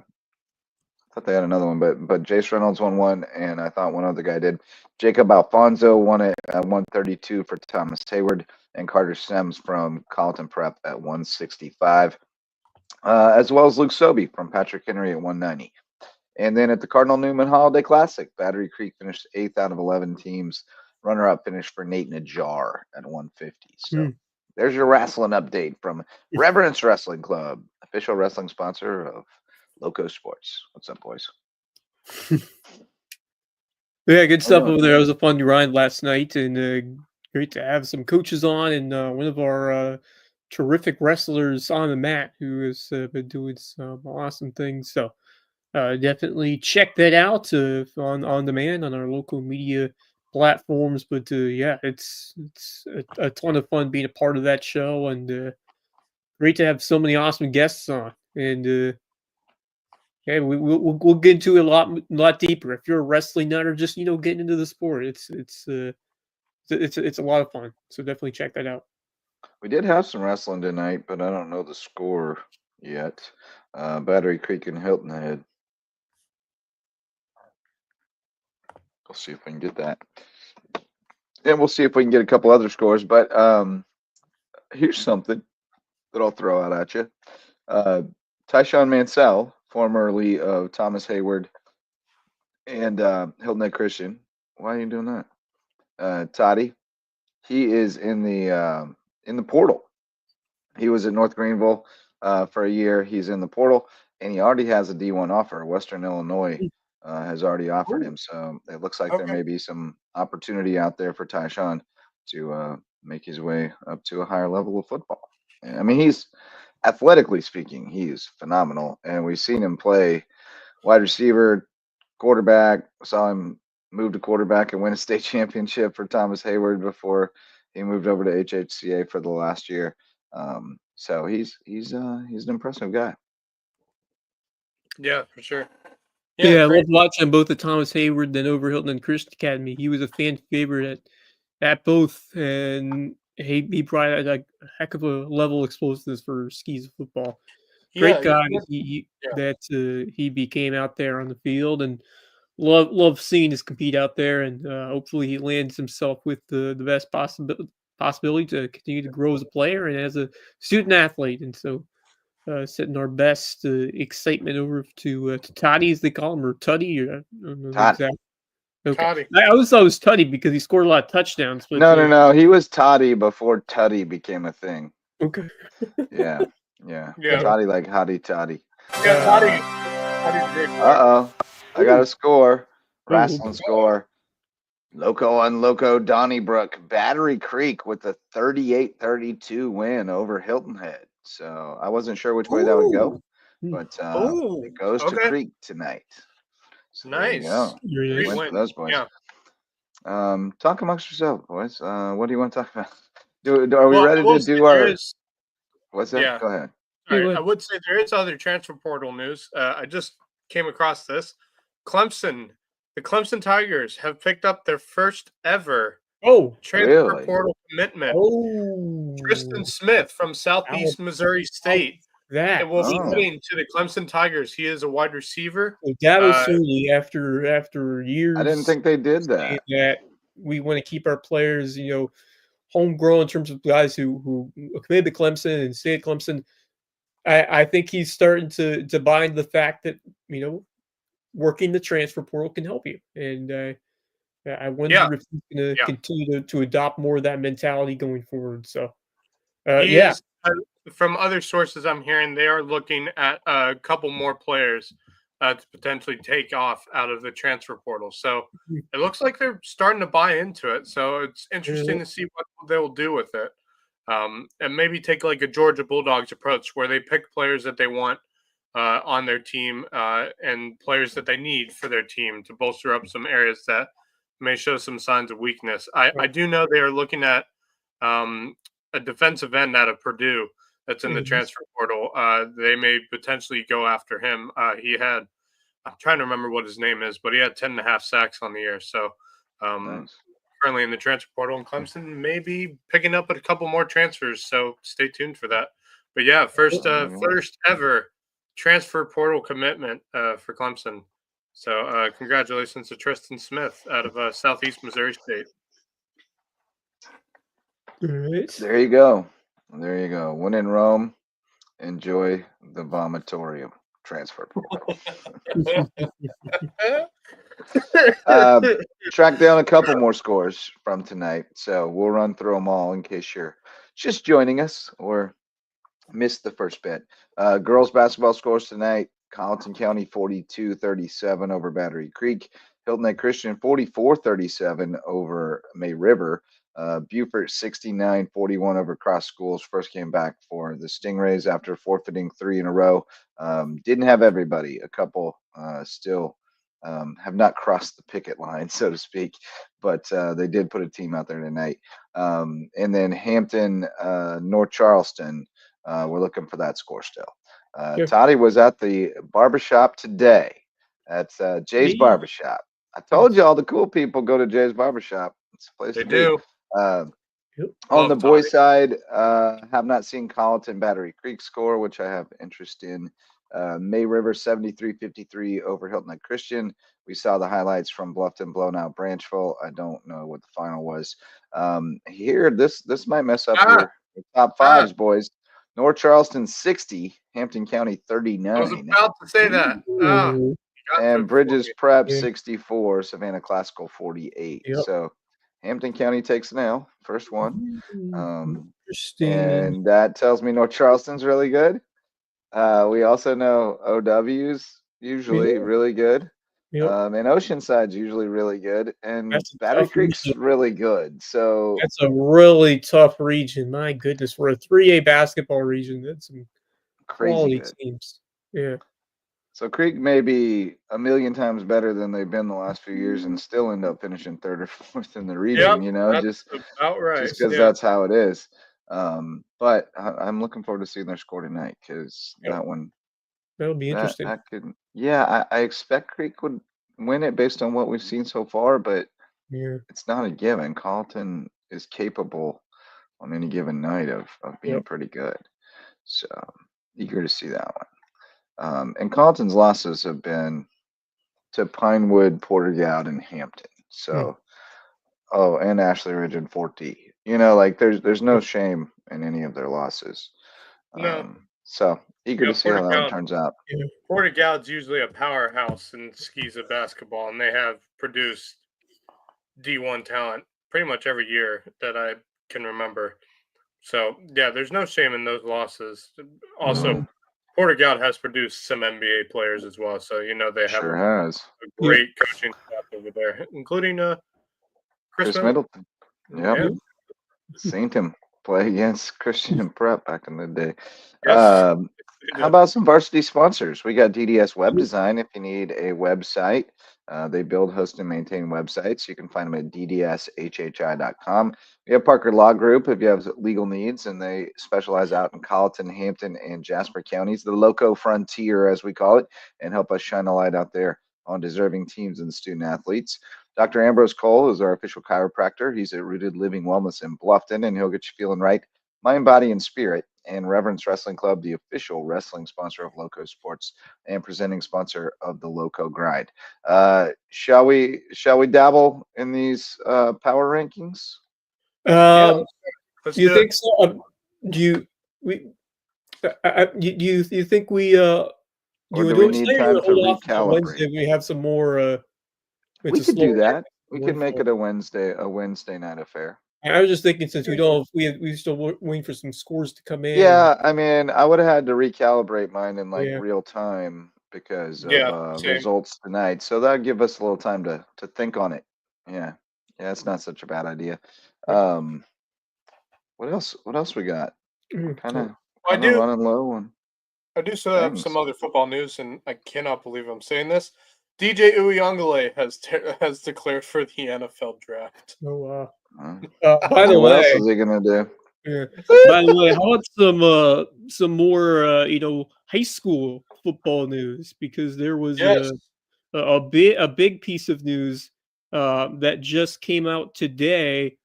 thought they had another one, but Jace Reynolds won one, and I thought one other guy did. Jacob Alfonso won it at 132 for Thomas Hayward, and Carter Sims from Colleton Prep at 165, as well as Luke Sobey from Patrick Henry at 190. And then at the Cardinal Newman Holiday Classic, Battery Creek finished 8th out of 11 teams. Runner-up finish for Nate Najjar at 150. So there's your wrestling update from Reverence Wrestling Club, official wrestling sponsor of LowcoSports. What's up, boys? Yeah, good stuff over there. It was a fun grind last night, and great to have some coaches on, and one of our terrific wrestlers on the mat who has been doing some awesome things. So definitely check that out on demand on our local media platforms. But yeah, it's a ton of fun being a part of that show, and great to have so many awesome guests on. And yeah, we'll get into it a lot deeper. If you're a wrestling nut or just getting into the sport, it's a lot of fun. So definitely check that out. We did have some wrestling tonight, but I don't know the score yet. Battery Creek and Hilton Head. We'll see if we can get that. And we'll see if we can get a couple other scores. But here's something that I'll throw out at you. Tyshawn Mansell, formerly of Thomas Hayward and Hilton Head Christian. Why are you doing that? Toddy, he is in the portal. He was at North Greenville for a year. He's in the portal, and he already has a D1 offer. Western Illinois has already offered him. So it looks like there may be some opportunity out there for Tyshawn to make his way up to a higher level of football. I mean, he's athletically speaking, he's phenomenal. And we've seen him play wide receiver, quarterback. Saw him move to quarterback and win a state championship for Thomas Hayward before he moved over to HHCA for the last year. So he's an impressive guy. Yeah, for sure. Yeah, I great. loved watching both the Thomas Hayward then over Hilton and Christian Academy. He was a fan favorite at both, and he brought a heck of a level of explosiveness for skis football. Yeah, Great guy yeah. that he became out there on the field, and love seeing us compete out there, and hopefully he lands himself with the best possibility to continue to grow as a player and as a student athlete. And so sending our best excitement over to Toddy, as they call him, or Tuddy, or I don't know the Toddy. exact. Okay, Toddy. I always thought it was Tuddy because he scored a lot of touchdowns. But No. He was Toddy before Tuddy became a thing. Okay. Yeah. Yeah. Toddy like hottie toddy. Yeah, Toddy's a great player. Uh-oh. I got a score. Oh, Wrestling score. Loco on Loco Donnybrook. Battery Creek with a 38-32 win over Hilton Head. So I wasn't sure which way that would go, but it goes to okay. Creek tonight. So Nice. there you go. Great Win for those boys. Yeah. Talk amongst yourselves, boys. What do you want to talk about? Are we Well, ready I will to say do there our? is- What's that? Yeah. Go ahead. All Yeah, right. go I ahead. would say there is other transfer portal news. I just came across this. Clemson, the Clemson Tigers have picked up their first ever transfer Really? portal commitment. Oh, Tristan Smith from Southeast Missouri State. that It will be Oh. heading to the Clemson Tigers. He is a wide receiver. that was certainly after years. I didn't think they did saying that. that we want to keep our players, homegrown in terms of guys who committed to Clemson and stay at Clemson. I think he's starting to buy into the fact that working the transfer portal can help you, and I wonder if he's going to continue to adopt more of that mentality going forward. So, He's, from other sources I'm hearing, they are looking at a couple more players to potentially take off out of the transfer portal. So it looks like they're starting to buy into it. So it's interesting to see what they'll do with it. And maybe take like a Georgia Bulldogs approach where they pick players that they want on their team and players that they need for their team to bolster up some areas that may show some signs of weakness. I do know they are looking at a defensive end out of Purdue that's in the transfer portal. They may potentially go after him. I'm trying to remember what his name is, but he had 10.5 sacks on the year. So currently in the transfer portal, and Clemson may be picking up a couple more transfers. So stay tuned for that. But yeah, first ever transfer portal commitment for Clemson. So congratulations to Tristan Smith out of Southeast Missouri State. There you go. When in Rome, enjoy the vomitorium transfer portal. Track down a couple more scores from tonight, so we'll run through them all in case you're just joining us or missed the first bit. Girls basketball scores tonight: Colleton County 42-37 over Battery Creek, Hilton Head Christian 44-37 over May River, Beaufort 69-41 over Cross Schools. First came back for the Stingrays after forfeiting 3 in a row. Didn't have everybody. A couple still have not crossed the picket line, so to speak, but they did put a team out there tonight. And then Hampton, North Charleston, we're looking for that score still. Toddy was at the barbershop today. That's Jay's Barbershop. I told you all the cool people go to Jay's Barbershop. It's a place to be. On the boys' side, have not seen Colleton Battery Creek score, which I have interest in. May River 73-53 over Hilton Head Christian. We saw the highlights from Bluffton blown out Branchville. I don't know what the final was. Here, this might mess up your top fives, boys. North Charleston 60, Hampton County 39. I was about to say that. And Bridges Prep 64, Savannah Classical 48. So Hampton County takes an L, first one. And that tells me North Charleston's really good. We also know OW's usually really good. And Oceanside's usually really good. And Battery Creek's really good. So that's a really tough region. My goodness, for a 3A basketball region, that's some quality teams. Yeah. So Creek may be a million times better than they've been the last few years and still end up finishing third or fourth in the region, that's about right. Just because that's how it is. But I'm looking forward to seeing their score tonight because that one That'll be interesting. That could, yeah, I expect Creek would win it based on what we've seen so far, but Yeah. it's not a given. Carlton is capable on any given night of being Yep. pretty good. So eager to see that one. And Carlton's losses have been to Pinewood, Portergoud, and Hampton. So, and Ashley Ridge and Fort D. Like there's no shame in any of their losses. No. So eager to see how that one turns out. Yeah. Portergoud's usually a powerhouse in skis of basketball, and they have produced D1 talent pretty much every year that I can remember. So yeah, there's no shame in those losses. Also, Portergoud has produced some NBA players as well, so they have Sure has. a great coaching staff over there, including Chris Middleton. Yep. Yeah. Seen him play against Christian Prep back in the day. Yes. How about some varsity sponsors? We got DDS Web Design if you need a website. They build, host, and maintain websites. You can find them at ddshhi.com. We have Parker Law Group if you have legal needs, and they specialize out in Colleton, Hampton, and Jasper counties, the Loco Frontier, as we call it, and help us shine a light out there on deserving teams and student athletes. Dr. Ambrose Cole is our official chiropractor. He's at Rooted Living Wellness in Bluffton, and he'll get you feeling right, mind, body, and spirit. And Reverence Wrestling Club, the official wrestling sponsor of LowcoSports and presenting sponsor of the Lowco Grind. Shall we dabble in these power rankings? Do you do think so? Do you think we Or do we need time to recalibrate? We have some more. We could do that. We could make it a Wednesday night affair. I was just thinking, since we still waiting for some scores to come in. Yeah, I mean, I would have had to recalibrate mine in real time because of results tonight. So that'd give us a little time to think on it. Yeah, it's not such a bad idea. What else? What else we got? Kind of running low on. I do still have some other football news, and I cannot believe I'm saying this. DJ Uyunglele has declared for the NFL draft. Oh wow! By the way, what else is he gonna do? Yeah. By the way, how about some more high school football news? Because there was a big piece of news that just came out today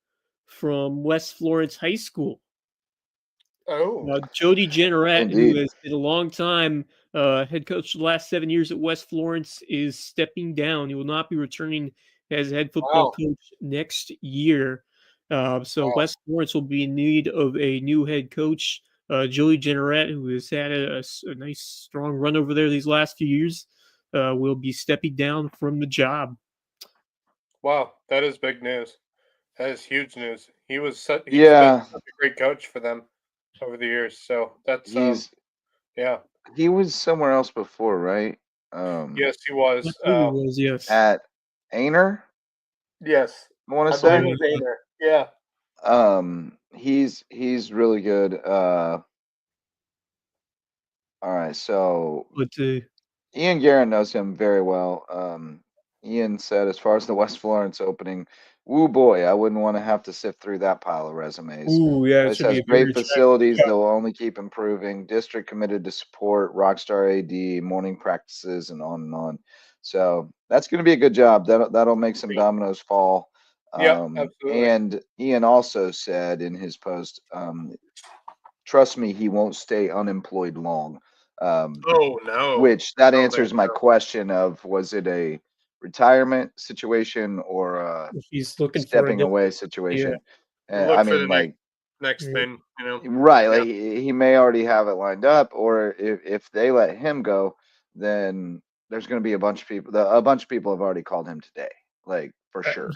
from West Florence High School. Oh, Jody Jenneret, who has been a long time head coach the last 7 years at West Florence, is stepping down. He will not be returning as head football coach next year. So West Florence will be in need of a new head coach. Jody Jenneret, who has had a nice, strong run over there these last few years, will be stepping down from the job. Wow, that is big news. That is huge news. He's been such a great coach for them over the years. So that's He was somewhere else before, right? Yes, he was. Yes. At Aner? Yes. I want to say. It was Aner. Yeah. He's really good. All right, so Ian Guerin knows him very well. Ian said, as far as the West Florence opening, woo boy, I wouldn't want to have to sift through that pile of resumes. Ooh, yeah, it has great facilities. They'll only keep improving. District committed to support, Rockstar AD, morning practices, and on and on. So that's going to be a good job. That'll make some dominoes fall. Yeah, absolutely. And Ian also said in his post, trust me, he won't stay unemployed long. Oh no! Which that answers my question of, was it a retirement situation or a he's looking stepping away situation? Yeah. I mean, like next thing, right? Like he may already have it lined up, or if they let him go, then there's going to be a bunch of people. A bunch of people have already called him today, like for sure.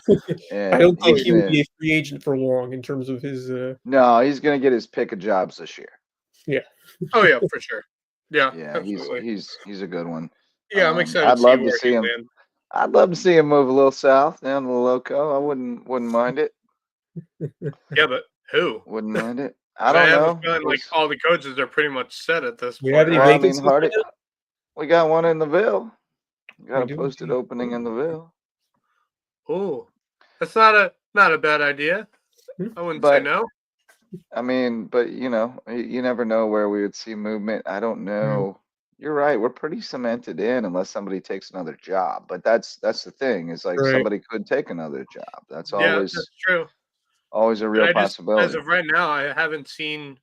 And I don't think he will be a free agent for long in terms of his. No, he's going to get his pick of jobs this year. Yeah. Oh yeah, for sure. Yeah, he's a good one. Yeah, I'm excited. I'd love to see him. I'd love to see him move a little south down to the Loco. I wouldn't mind it. Yeah, but who wouldn't mind it? I don't know. Have a feeling like all the coaches are pretty much set at this point. Have any Hardy, we got one in the Ville. We got a posted opening in the Ville. Oh, that's not a bad idea. I wouldn't say no. I mean, but you never know where we would see movement. I don't know You're right. We're pretty cemented in unless somebody takes another job. But that's the thing. Is like Right. somebody could take another job. That's Yeah, that's true. always a And real I just, as possibility. of right now, I haven't seen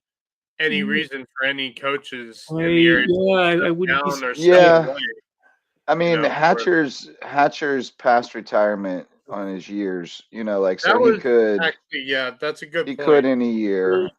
any Mm, reason for any coaches I in the area yeah, to I step wouldn't be down or step surprised. Yeah. away. I mean, Or Hatcher's past retirement on his years, like so that was actually, yeah, that's a good he could point. in a year.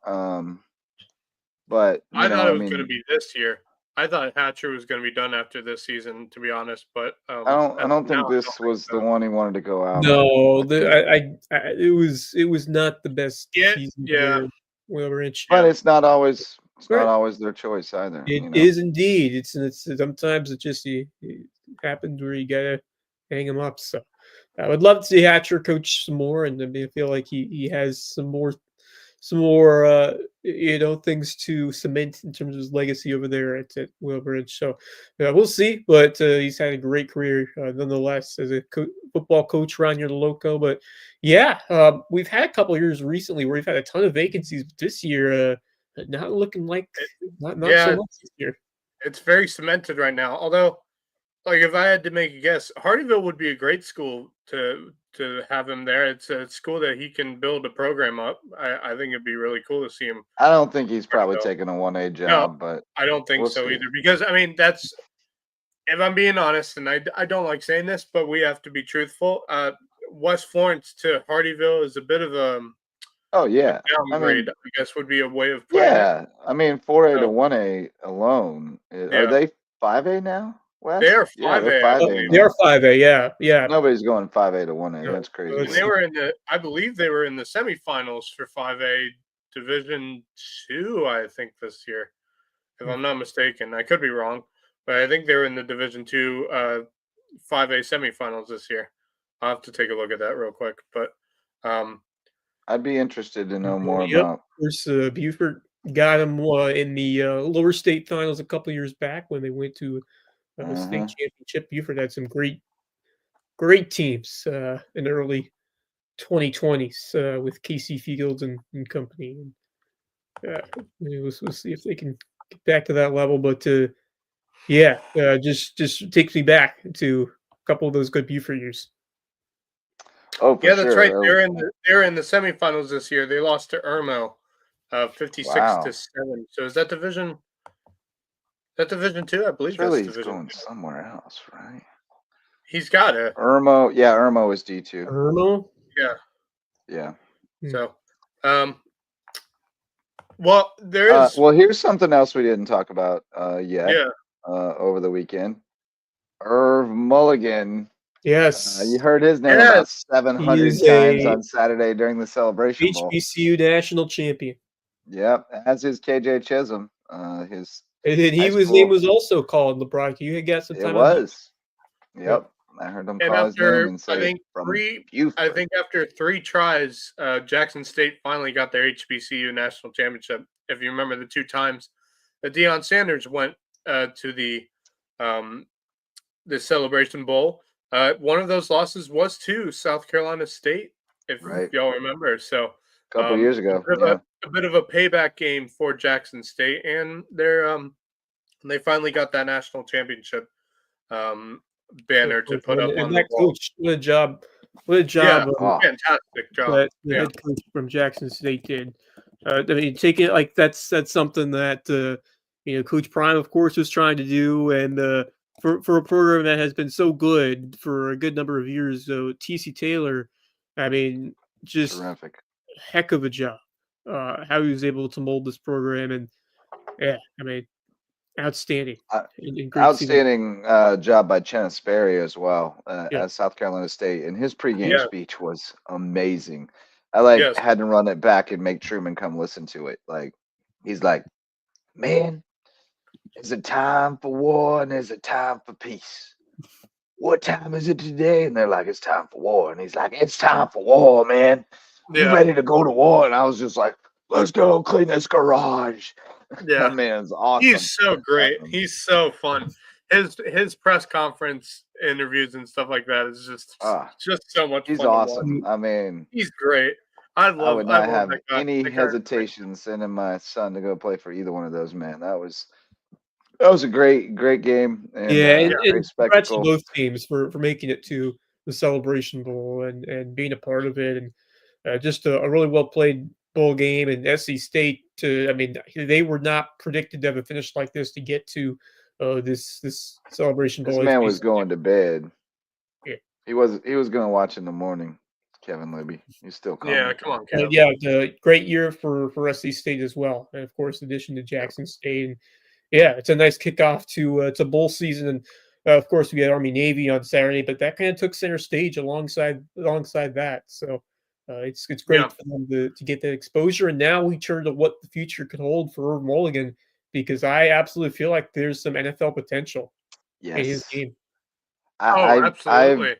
But I thought I it was going to mean, be this year. I thought Hatcher was going to be done after this season, to be honest. But I as don't of now, think I don't this think was the so. one he wanted to go out on. No, I think, it was not the best Yeah, season yeah, for Wilbur Inch. but yeah. it's not Right. always their choice either. It is indeed. It's sometimes it just it happens where you gotta hang him up. So I would love to see Hatcher coach some more, and I feel like he has some more things to cement in terms of his legacy over there at Wilbridge. So we'll see. But he's had a great career nonetheless as a football coach around here at Loco. But yeah, we've had a couple of years recently where we've had a ton of vacancies. But this year, not looking like not so Yeah, much this year. it's very cemented right now. Although, like, if I had to make a guess, Hardyville would be a great school to have him there. It's a school that he can build a program up. I think it'd be really cool to see him. I don't think he's probably Hardyville. taking a 1A No, job, but I don't think we'll so see. either. Because I mean, that's, if I'm being honest, and I don't like saying this, but we have to be truthful. West Florence to Hardyville is a bit of Oh a yeah, I downgrade, mean, I guess would be a way of putting it. yeah, I mean 4A to So 1A alone. Are yeah, they 5A now, they Wes? are Yeah, they're 5A, I 5A believe. They are now. 5A. Yeah, yeah. Nobody's going 5A to 1A. No, That's so crazy And it's they work. were I believe they were in the semifinals for 5A Division 2, I think, this year, if I'm not mistaken. I could be wrong, but I think they were in the Division 2 5A semifinals this year. I'll have to take a look at that real quick. But I'd be interested to know more Yep. about. Of course, Buford got him in the lower state finals a couple years back when they went to a state championship. Buford had some great teams in the early 2020s with Casey Fields and company. And, we'll see if they can get back to that level. But yeah, just takes me back to a couple of those good Buford years. Oh, for yeah, that's right. sure. They're in the semifinals this year. They lost to Irmo, 56 to Wow. 7. So is that Division? Is that Division 2? I believe that's Surely he's Division going 2. somewhere else, right? He's got to. Irmo is D2. Irmo? Yeah. Yeah. So, well, there is. Well, here's something else we didn't talk about yet. Yeah. Over the weekend, Irv Mulligan. Yes. You heard his name Yes. about 700 He's times a on Saturday during the Celebration Bowl. HBCU national champion. Yep, as is KJ Chisholm. His And then high his name school. was also called LeBron. You had got some It time on that? was. Yep. I heard him And call his name after and say from Buford. I think after 3 tries, Jackson State finally got their HBCU national championship. If you remember the 2 times that Deion Sanders went to the Celebration Bowl, one of those losses was to South Carolina State, if Right. y'all remember. So A couple years ago. a bit of a payback game for Jackson State, and they finally got that national championship banner to put up on the that wall. coach, what a job! What a Yeah, job! fantastic job. That the Yeah. head coach from Jackson State did. I mean, take it like that's something that Coach Prime, of course, was trying to do, and for a program that has been so good for a good number of years, TC Taylor, I mean, just terrific. heck of a job. How he was able to mold this program, and yeah, I mean, outstanding. And great to see that. Outstanding job by Chenna Sperry as well Yeah. at South Carolina State, and his pregame Yeah. speech was amazing. I Yes. had to run it back and make Truman come listen to it. Like he's like, "Man, there's a time for war and there's a time for peace. What time is it today?" And they're like, "It's time for war." And he's like, "It's time for war, man. You Yeah. ready to go to war?" And I was just like, "Let's go clean this garage." Yeah. That man's awesome. He's so great. He's so fun. His press conference interviews and stuff like that is just so much He's fun. awesome. To watch. I mean, He's great. I would not have that guy. any That guy. hesitation sending my son to go play for either one of those, man. That was That was a great game and Yeah, and great congrats to spectacle. both teams for making it to the Celebration Bowl and being a part of it, and just a really well played bowl game. And SC State, I mean, they were not predicted to have a finish like this to get to this Celebration This Bowl. man was going to bed. Yeah. He was going to watch in the morning. Kevin Libby, he's still coming. Yeah, come on, Kev. Yeah, the great year for SC State as well, and of course, in addition to Jackson State. And yeah, it's a nice kickoff to bowl season. And of course, we had Army Navy on Saturday, but that kind of took center stage alongside that. So it's great Yeah. for them to get that exposure. And now we turn to what the future could hold for Irv Mulligan, because I absolutely feel like there's some NFL potential in his Yes. game. I've Absolutely.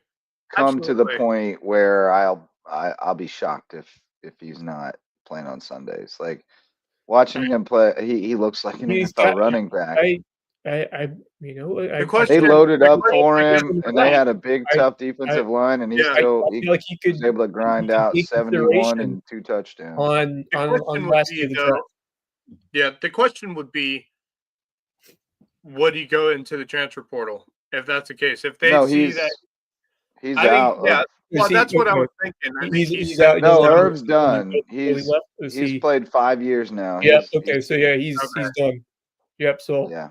come to the point where I'll be shocked if he's not playing on Sundays. Like watching him play, he looks like an He's NFL got- running back. The question- They loaded the up question- for I him, guess and they had a big, I- tough defensive line, and he Yeah. still I feel like he was could able to grind could out take 71 consideration and 2 touchdowns. on The question would last be, day of the though, draft. yeah, the question would be, would he go into the transfer portal if that's the case? If they No, see he's that, he's I out. think, yeah, well, that's what I was thinking. I think He's out. No, He's Irv's out. done. He left. He's played 5 years now. Yeah. He's- Okay. So yeah, he's done. Yep. So yeah.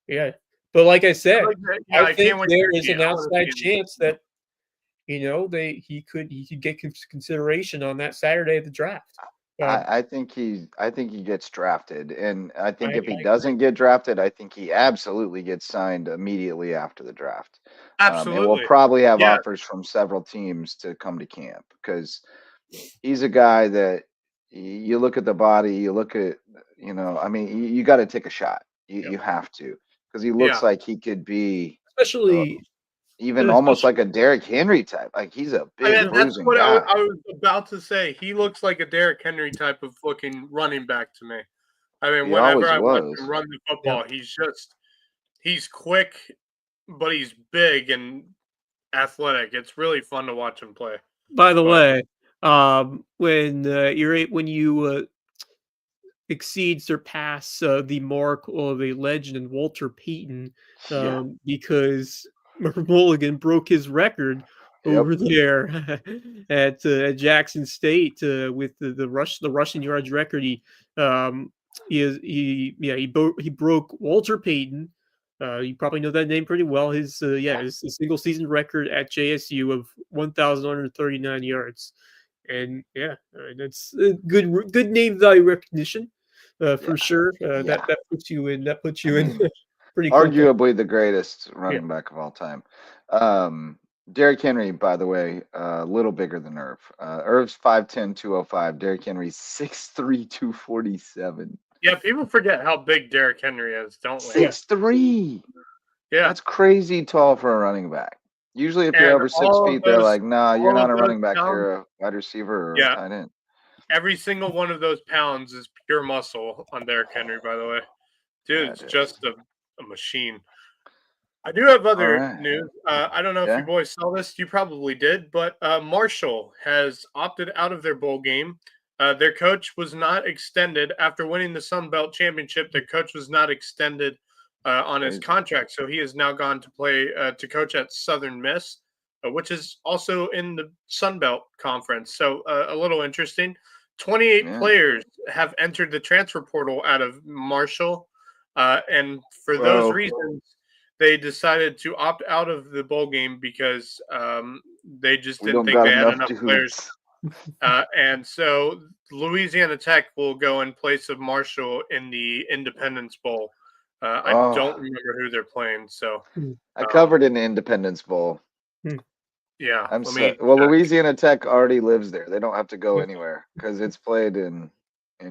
yeah. But like I said, Yeah, I think can't wait there to is see an it. I wanna outside see it. chance that he could get consideration on that Saturday of the draft. I think he gets drafted, and I think if he I doesn't get drafted, I think he absolutely gets signed immediately after the draft. And Absolutely. we'll probably have Yeah. offers from several teams to come to camp because he's a guy that you look at the body, you look at I mean, you got to take a shot. You have to because he looks Yeah. like he could be especially even almost like a Derrick Henry type. Like he's a big that's bruising what guy. I was about to say. He looks like a Derrick Henry type of looking running back to me. I mean, He whenever always I watch was. him run the football, he's quick, but he's big and athletic. It's really fun to watch him play. By the way, when you surpass the mark of a legend in Walter Payton, because Mulligan broke his record over there at Jackson State with the rushing yards record. He broke Walter Payton. You probably know that name pretty well. His single season record at JSU of 1,139 yards, and that's a good name value recognition for sure. That puts you in pretty cool. Arguably the greatest running back of all time. Derrick Henry, by the way, a little bigger than Irv. Irv's 5'10", 205. Derrick Henry's 6'3", 247. Yeah, people forget how big Derrick Henry is, don't we? 6'3". Yeah. That's crazy tall for a running back. Usually if you're And over 6 all of feet, they're those- like, nah, you're all not of a running those back. You're a wide receiver or a tight end. Every single one of those pounds is pure muscle on Derrick Henry, by the way. Dude, it's just a machine. I do have other news. I don't know if you boys saw this. You probably did. But Marshall has opted out of their bowl game. Their coach was not extended after winning the Sun Belt Championship. Their coach was not extended on his contract. So he has now gone to play to coach at Southern Miss, which is also in the Sun Belt Conference. So a little interesting. 28 players have entered the transfer portal out of Marshall. And for those reasons, they decided to opt out of the bowl game because they just didn't think they had enough players. And so Louisiana Tech will go in place of Marshall in the Independence Bowl. I don't remember who they're playing. So I covered an Independence Bowl. Yeah. Louisiana Tech already lives there. They don't have to go anywhere because it's played in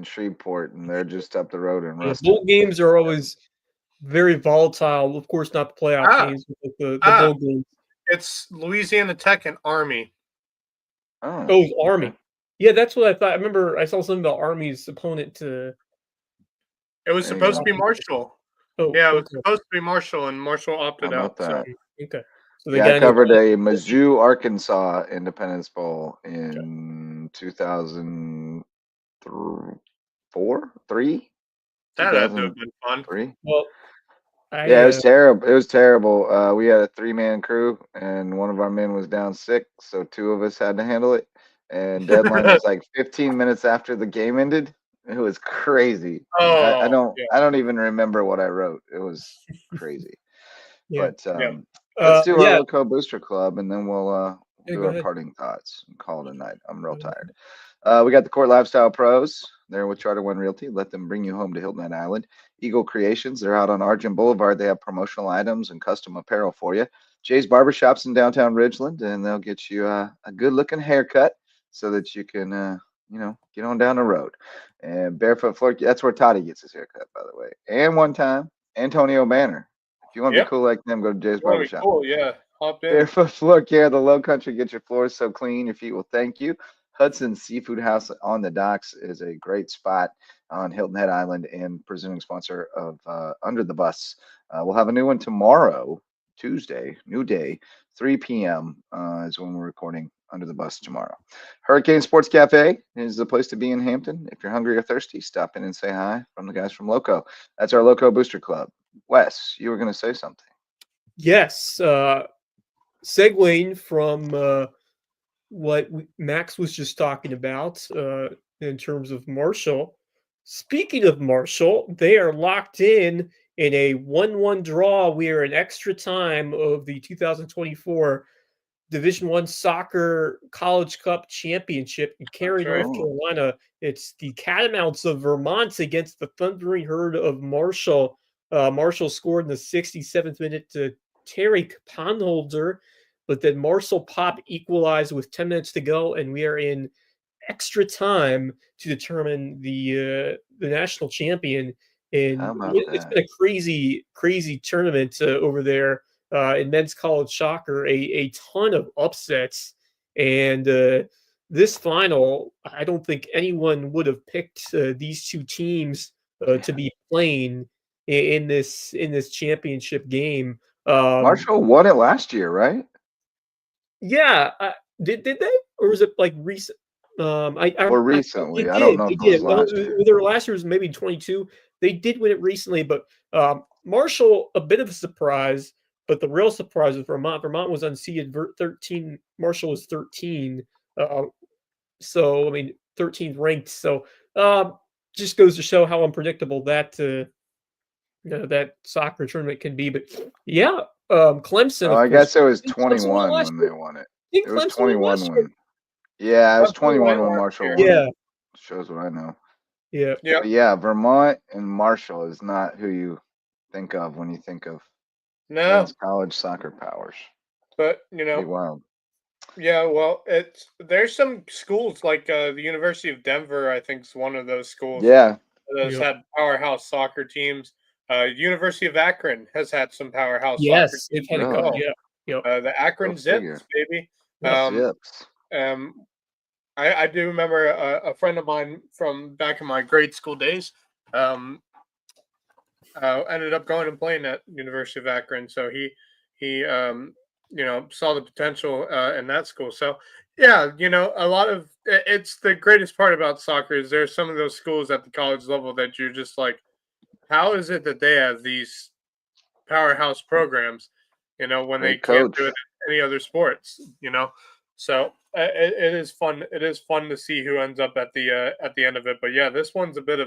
Shreveport, and they're just up the road in Ruston. Bowl games are always very volatile. Of course, not the playoff games, but the bowl games. It's Louisiana Tech and Army. Oh, Army. Yeah, that's what I thought. I remember I saw something about Army's opponent to. It was supposed to be Marshall. Oh, yeah, it was supposed to be Marshall, and Marshall opted out. That? So. Okay. So I covered a Mizzou, Arkansas Independence Bowl in 2004, 3. That had to have been fun. 3. Well, Yeah, it was terrible. It was terrible. We had a 3-man crew, and one of our men was down sick, so 2 of us had to handle it. And deadline was like 15 minutes after the game ended. It was crazy. I Oh, I don't even remember what I wrote. It was crazy. Yeah. But Yeah. let's do our Yeah. Loco Booster Club, and then we'll Yeah, do go our ahead. parting thoughts and call it a night. I'm real tired. We got the Court Lifestyle Pros. They're with Charter One Realty. Let them bring you home to Hilton Head Island. Eagle Creations. They're out on Argent Boulevard. They have promotional items and custom apparel for you. Jay's Barbershops in downtown Ridgeland, and they'll get you a good-looking haircut so that you can, get on down the road. And Barefoot Floor. That's where Toddy gets his haircut, by the way. And one time, Antonio Banner. If you want to be Yep. cool like them, go to Jay's You wanna be Barbershop. cool, yeah. Hop in. Barefoot Floor Care, the Low Country, get your floors so clean, your feet will thank you. Hudson's Seafood House on the Docks is a great spot on Hilton Head Island and presenting sponsor of Under the Bus. We'll have a new one tomorrow, Tuesday, new day, 3 p.m. Is when we're recording Under the Bus tomorrow. Hurricane Sports Cafe is the place to be in Hampton. If you're hungry or thirsty, stop in and say hi from the guys from Loco. That's our Loco Booster Club. Wes, you were going to say something. Yes. Segueing from what Max was just talking about in terms of Marshall. Speaking of Marshall, they are locked in a 1-1 draw. We are in extra time of the 2024 Division I Soccer College Cup Championship in Cary, right. North Carolina. It's the Catamounts of Vermont against the Thundering Herd of Marshall. Marshall scored in the 67th minute to Tarek Ponholder, but then Marshall Pop equalized with 10 minutes to go, and we are in extra time to determine the national champion. And How about it's that? been a crazy tournament over there in men's college soccer. A ton of upsets, and this final, I don't think anyone would have picked these two teams to be playing in this championship game. Marshall won it last year, right? Yeah, did they, or was it like recent? Or I thought recently. I they don't did. know They if it was did. Well, last year. their last year was maybe 22. They did win it recently, but Marshall, a bit of a surprise. But the real surprise was Vermont. Vermont was unseeded 13. Marshall was 13. So I mean, 13th ranked. So just goes to show how unpredictable that that soccer tournament can be. But yeah, Clemson, Oh, of I course. guess it was Didn't Clemson win it 21 last when year? they won it. Didn't It was Clemson win 21 last year? when. Yeah, it was Clemson 21 won when last Marshall year. won Yeah, it. Shows what I know. yeah. Yeah. But yeah, Vermont and Marshall is not who you think of when you think of No, men's college soccer powers. but Pretty wild. yeah, well, there's some schools like the University of Denver, I think is one of those schools Yeah. that has Yep. had powerhouse soccer teams. University of Akron has had some powerhouse soccer Yes, they've teams had a as Really? couple. well. Yeah, yep. The Akron Go figure. Zips, baby. Yep. Zips. Um, I do remember a friend of mine from back in my grade school days. Ended up going and playing at University of Akron, so he saw the potential in that school. So yeah, a lot of it's the greatest part about soccer is there's some of those schools at the college level that you're just like, how is it that they have these powerhouse programs, when they Great can't coach. do it in any other sports. So it is fun. It is fun to see who ends up at the end of it. But yeah, this one's a bit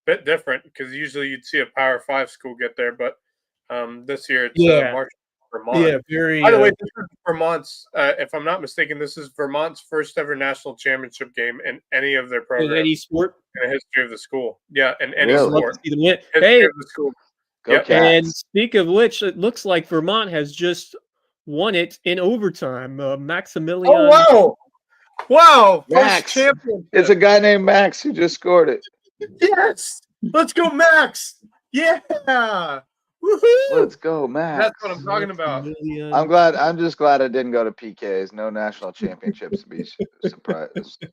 bit different because usually you'd see a Power Five school get there, but this year it's Yeah, Marshall, Vermont. yeah. Very. By the way, this is Vermont's. If I'm not mistaken, this is Vermont's first ever national championship game in any of their in programs any sport. in the history of the school. Yeah, in any Really? Love to sport, see them win. history Hey, of the school. Go Yep. and Cats. speak of which, it looks like Vermont has just won it in overtime. Maximilian. Oh wow! First Max. championship. It's a guy named Max who just scored it. Yes, let's go, Max! Yeah, woohoo! Let's go, Max. That's what I'm talking about. Maximilian. I'm just glad I didn't go to PKs. No national championships to be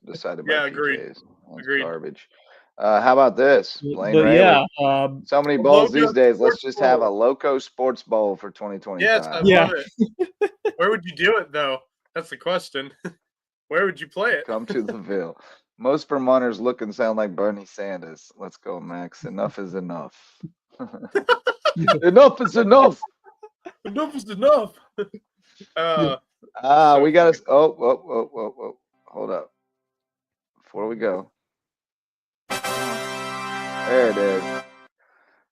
decided by Yeah, agreed. PKs. That's Agreed. garbage. How about this? Blaine But Rayleigh. yeah, So many The bowls Logo these days. Let's Sports just have a Bowl. Loco Sports Bowl for 2025. Yes, I Yeah. love it. Where would you do it though? That's the question. Where would you play it? Come to the Ville. Most Vermonters look and sound like Bernie Sanders. Let's go, Max. Enough is enough. Enough is enough. Enough is enough. We So got to. Oh, hold up. Before we go, there it is.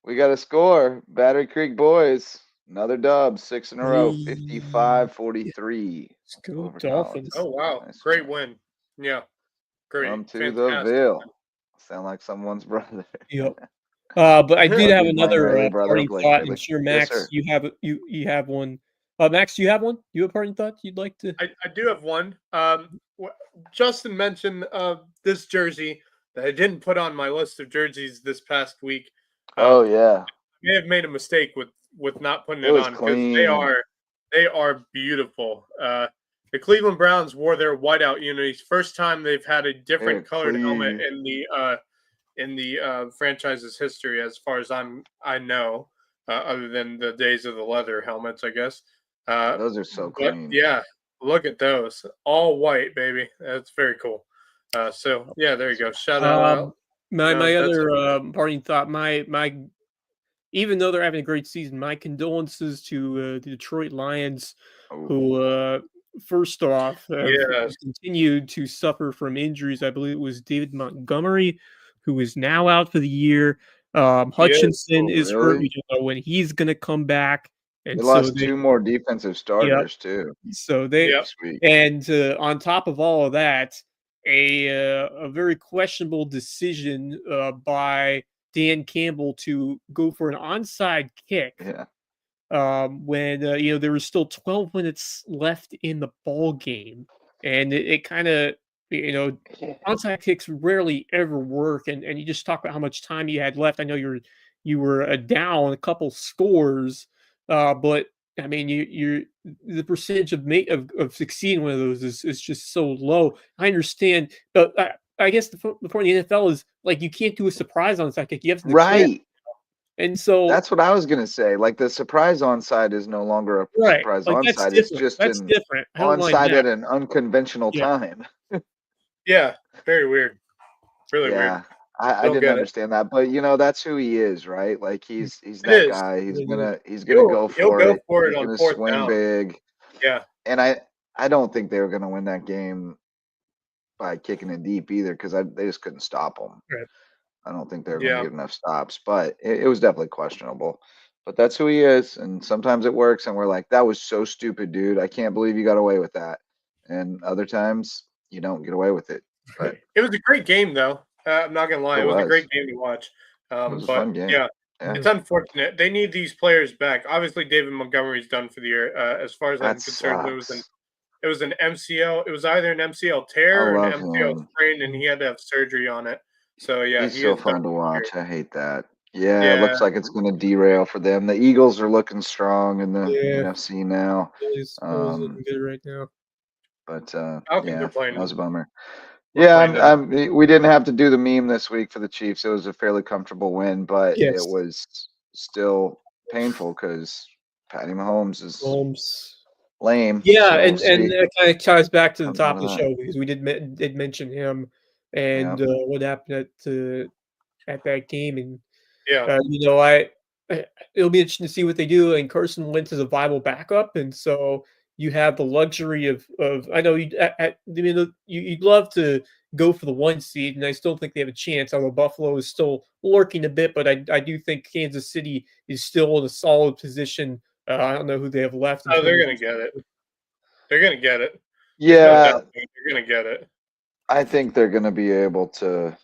We got a score. Battery Creek boys, another dub, 6 in a row, 55-43. Let's go over Dolphins. Collins. Oh wow, Nice great job. win. Yeah, great. Come to Fantastic. the Ville. Sound like someone's brother. Yep. But I did have He's my another Riley brother, parting Blake thought, Riley. and sure, Yes, Max, sir. you have one. Max, do you have one? You have a parting thought you'd like to? I do have one. Justin mentioned this jersey that I didn't put on my list of jerseys this past week. Oh yeah, May have made a mistake with not putting it it was on because clean. they are beauful. The Cleveland Browns wore their whiteout unis. First time they've had a different They're colored helmet clean. in the franchise's history, as far as I know, other than the days of the leather helmets, I guess. Those are so But clean. yeah, look at those, all white, baby. That's very cool. So yeah, there you go. Shout out. My That's other it. parting thought, my even though they're having a great season, my condolences to the Detroit Lions, Oh, who first off have Yes. continued to suffer from injuries. I believe it was David Montgomery, who is now out for the year. Hutchinson Oh, is hurt. really? We don't know when he's going to come back, They and so lost 2 more defensive starters too. so they Yep. Sweet. and on top of all of that, a very questionable decision by Dan Campbell to go for an onside kick Yeah. when there was still 12 minutes left in the ball game, and it kind of onside kicks rarely ever work, and you just talk about how much time you had left. I know you were down a couple scores, but I mean you're the percentage of succeeding one of those is just so low. I understand, but I guess the point in the NFL is like you can't do a surprise onside kick. You have to declare. Right. And so That's what I was gonna say. Like the surprise onside is no longer a right, surprise like that's onside. It's different. just That's an different. I don't mind onside that. at an unconventional Yeah. time. Yeah. Very weird. Really weird. Yeah. I Don't didn't get it. understand that, but that's who he is, right? Like he's It that is. guy. He's It is. gonna go He'll for go it. for it He's on gonna fourth swing down. big. Yeah. And I don't think they were gonna win that game by kicking it deep either because they just couldn't stop him. Right. I don't think they were going to Yeah. get enough stops, but it was definitely questionable. But that's who he is, and sometimes it works, and we're like, "That was so stupid, dude! I can't believe you got away with that." And other times, you don't get away with it. But It was a great game, though. I'm not gonna lie, it it was a was. great game to watch. It was a But fun game. yeah, Yeah, it's unfortunate. They need these players back. Obviously, David Montgomery's done for the year. As far as I'm that concerned, sucks. it was an MCL. It was either an MCL I tear or an love MCL him. sprain, and he had to have surgery on it. So yeah, He's he so is done fun to for the watch. year. I hate that. Yeah, it Yeah, looks like it's going to derail for them. The Eagles are looking strong in the Yeah. NFC now. Philly's looking good right now. But Falcons yeah, are playing. that was a bummer. We're Yeah, playing we didn't have to do the meme this week for the Chiefs. It was a fairly comfortable win, but it Yes. was still painful because Patty Mahomes is Holmes. lame. Yeah, So we'll and see. that kind of ties back to the Comes top out of of the that. show because we did mention him and Yeah. what happened at that game, and Yeah. it'll be interesting to see what they do. And Carson Wentz is a viable backup, and so you have the luxury of I know you'd love to go for the 1 seed, and I still think they have a chance. Although Buffalo is still lurking a bit, but I do think Kansas City is still in a solid position. I don't know who they have left. Oh, they're gonna get it. They're gonna get it. There's no Yeah, doubt they're gonna get it. I think they're going to be able to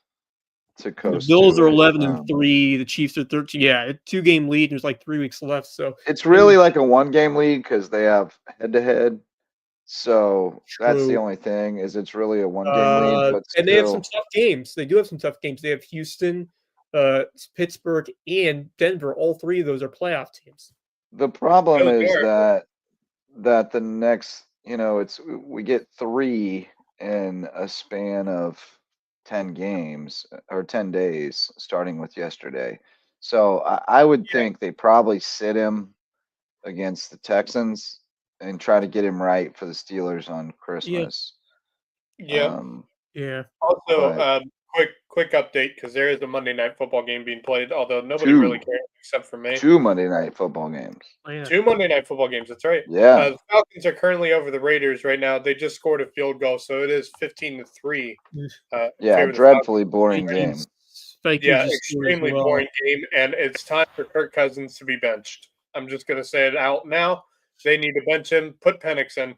The coast Bills to are it. 11-3. The Chiefs are 13. Yeah, a 2-game lead. There's like 3 weeks left. So It's really like a 1-game lead because they have head-to-head. So that's the true. only thing is it's really a 1-game lead, but And they have some still. tough games. They do have some tough games. They have Houston, Pittsburgh, and Denver. All 3 of those are playoff teams. The problem Those is are. that the next, we get 3 in a span of 10 games or 10 days, starting with yesterday. So I would Yeah. think they probably sit him against the Texans and try to get him right for the Steelers on Christmas. Yeah. Yeah. Also, But quick update because there is a Monday Night Football game being played, although nobody Two. really cares except for me. 2 Monday Night Football games. Oh, yeah. 2 Monday Night Football games. That's right. Yeah. The Falcons are currently over the Raiders right now. They just scored a field goal, so it is 15-3. Yeah, dreadfully boring game. Vikings Yeah, just scored as extremely well. boring game, and it's time for Kirk Cousins to be benched. I'm just going to say it out now. They need to bench him, put Penix in.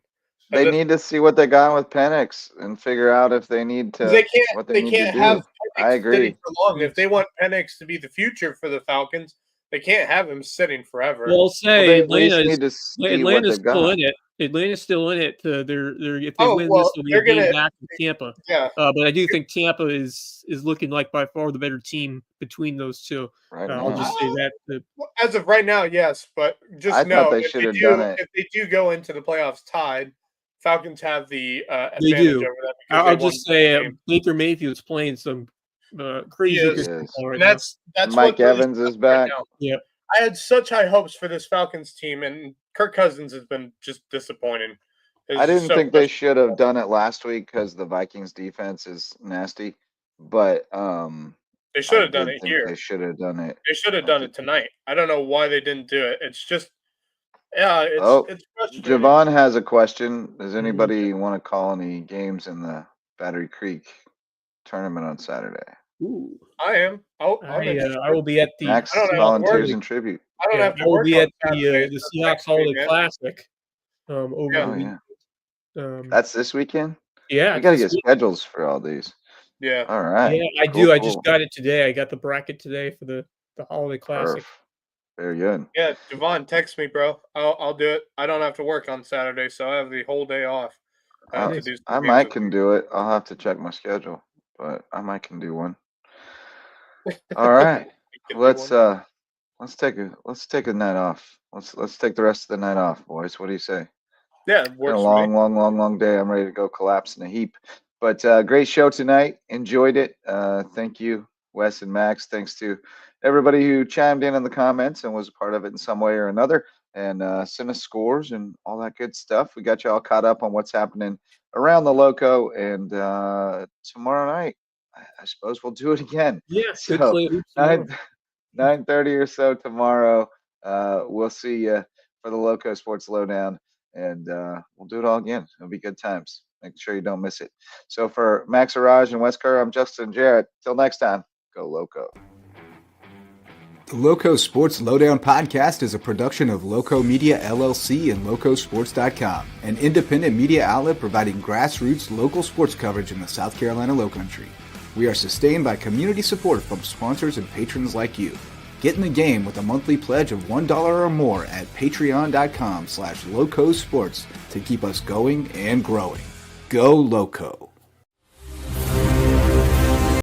They need to see what they got with Penix and figure out if they need to what they need to can't have do. Penix I agree. sitting for long. If they want Penix to be the future for the Falcons, they can't have him sitting forever. Well, say they at least Atlanta's, need to see what Atlanta's they still got. in it. Atlanta's still in it. They're if they Oh, win well, this, they'll be they're a game gonna- back in Tampa. Yeah. But I do think Tampa is looking like by far the better team between those two. Right I'll now. just say that. As of right now, yes, but just I know thought they if should have done it. If they do go into the playoffs tied, Falcons have the advantage They do. over them. because I'll they won just the say game. Baker Mayfield's playing some crazy He good is. football right And now. that's Mike what really Evans is sucks back. now. Yep. I had such high hopes for this Falcons team, and Kirk Cousins has been just disappointing. It's I just didn't so think they frustrating. should have done it last week because the Vikings defense is nasty. But They should I have done did it think here. they should have done it. They should have done it tonight. I don't know why they didn't do it. It's just, yeah, it's frustrating. Javon has a question. Does anybody want to call any games in the Battery Creek tournament on Saturday? Ooh. I am. I will be at the. Max I don't have to volunteers work. in tribute. I don't have to I will work be on at Saturday, the so Seahawks text me, Holiday man. Classic. Over Yeah. the Oh, week. yeah. That's this weekend? Yeah. We got to it's get this week. schedules for all these. Yeah. All right. Yeah, I Cool, do. I cool. just got it today. I got the bracket today for the Holiday Classic. Very good. Yeah, Javon, text me, bro. I'll do it. I don't have to work on Saturday, so I have the whole day off to do some I games might with can you. do it. I'll have to check my schedule, but I might can do one. All right. You can do Let's one. let's take a night off. Let's take the rest of the night off, boys. What do you say? Yeah, It's been works a for me. long day. I'm ready to go collapse in a heap. But great show tonight. Enjoyed it. Thank you, Wes and Max. Thanks to everybody who chimed in the comments and was a part of it in some way or another, and sent us scores and all that good stuff. We got you all caught up on what's happening around the Loco, and tomorrow night, I suppose we'll do it again. Yeah, good So play. Oops, tomorrow. 9:30 or so tomorrow. We'll see you for the Loco Sports Lowdown, and we'll do it all again. It'll be good times. Make sure you don't miss it. So for Max Araj and Wes Kerr, I'm Justin Jarrett. Till next time, go Loco. The Loco Sports Lowdown podcast is a production of Loco Media LLC and LowcoSports.com, an independent media outlet providing grassroots local sports coverage in the South Carolina Lowcountry. We are sustained by community support from sponsors and patrons like you. Get in the game with a monthly pledge of $1 or more at patreon.com/LowcoSports to keep us going and growing. Go Loco.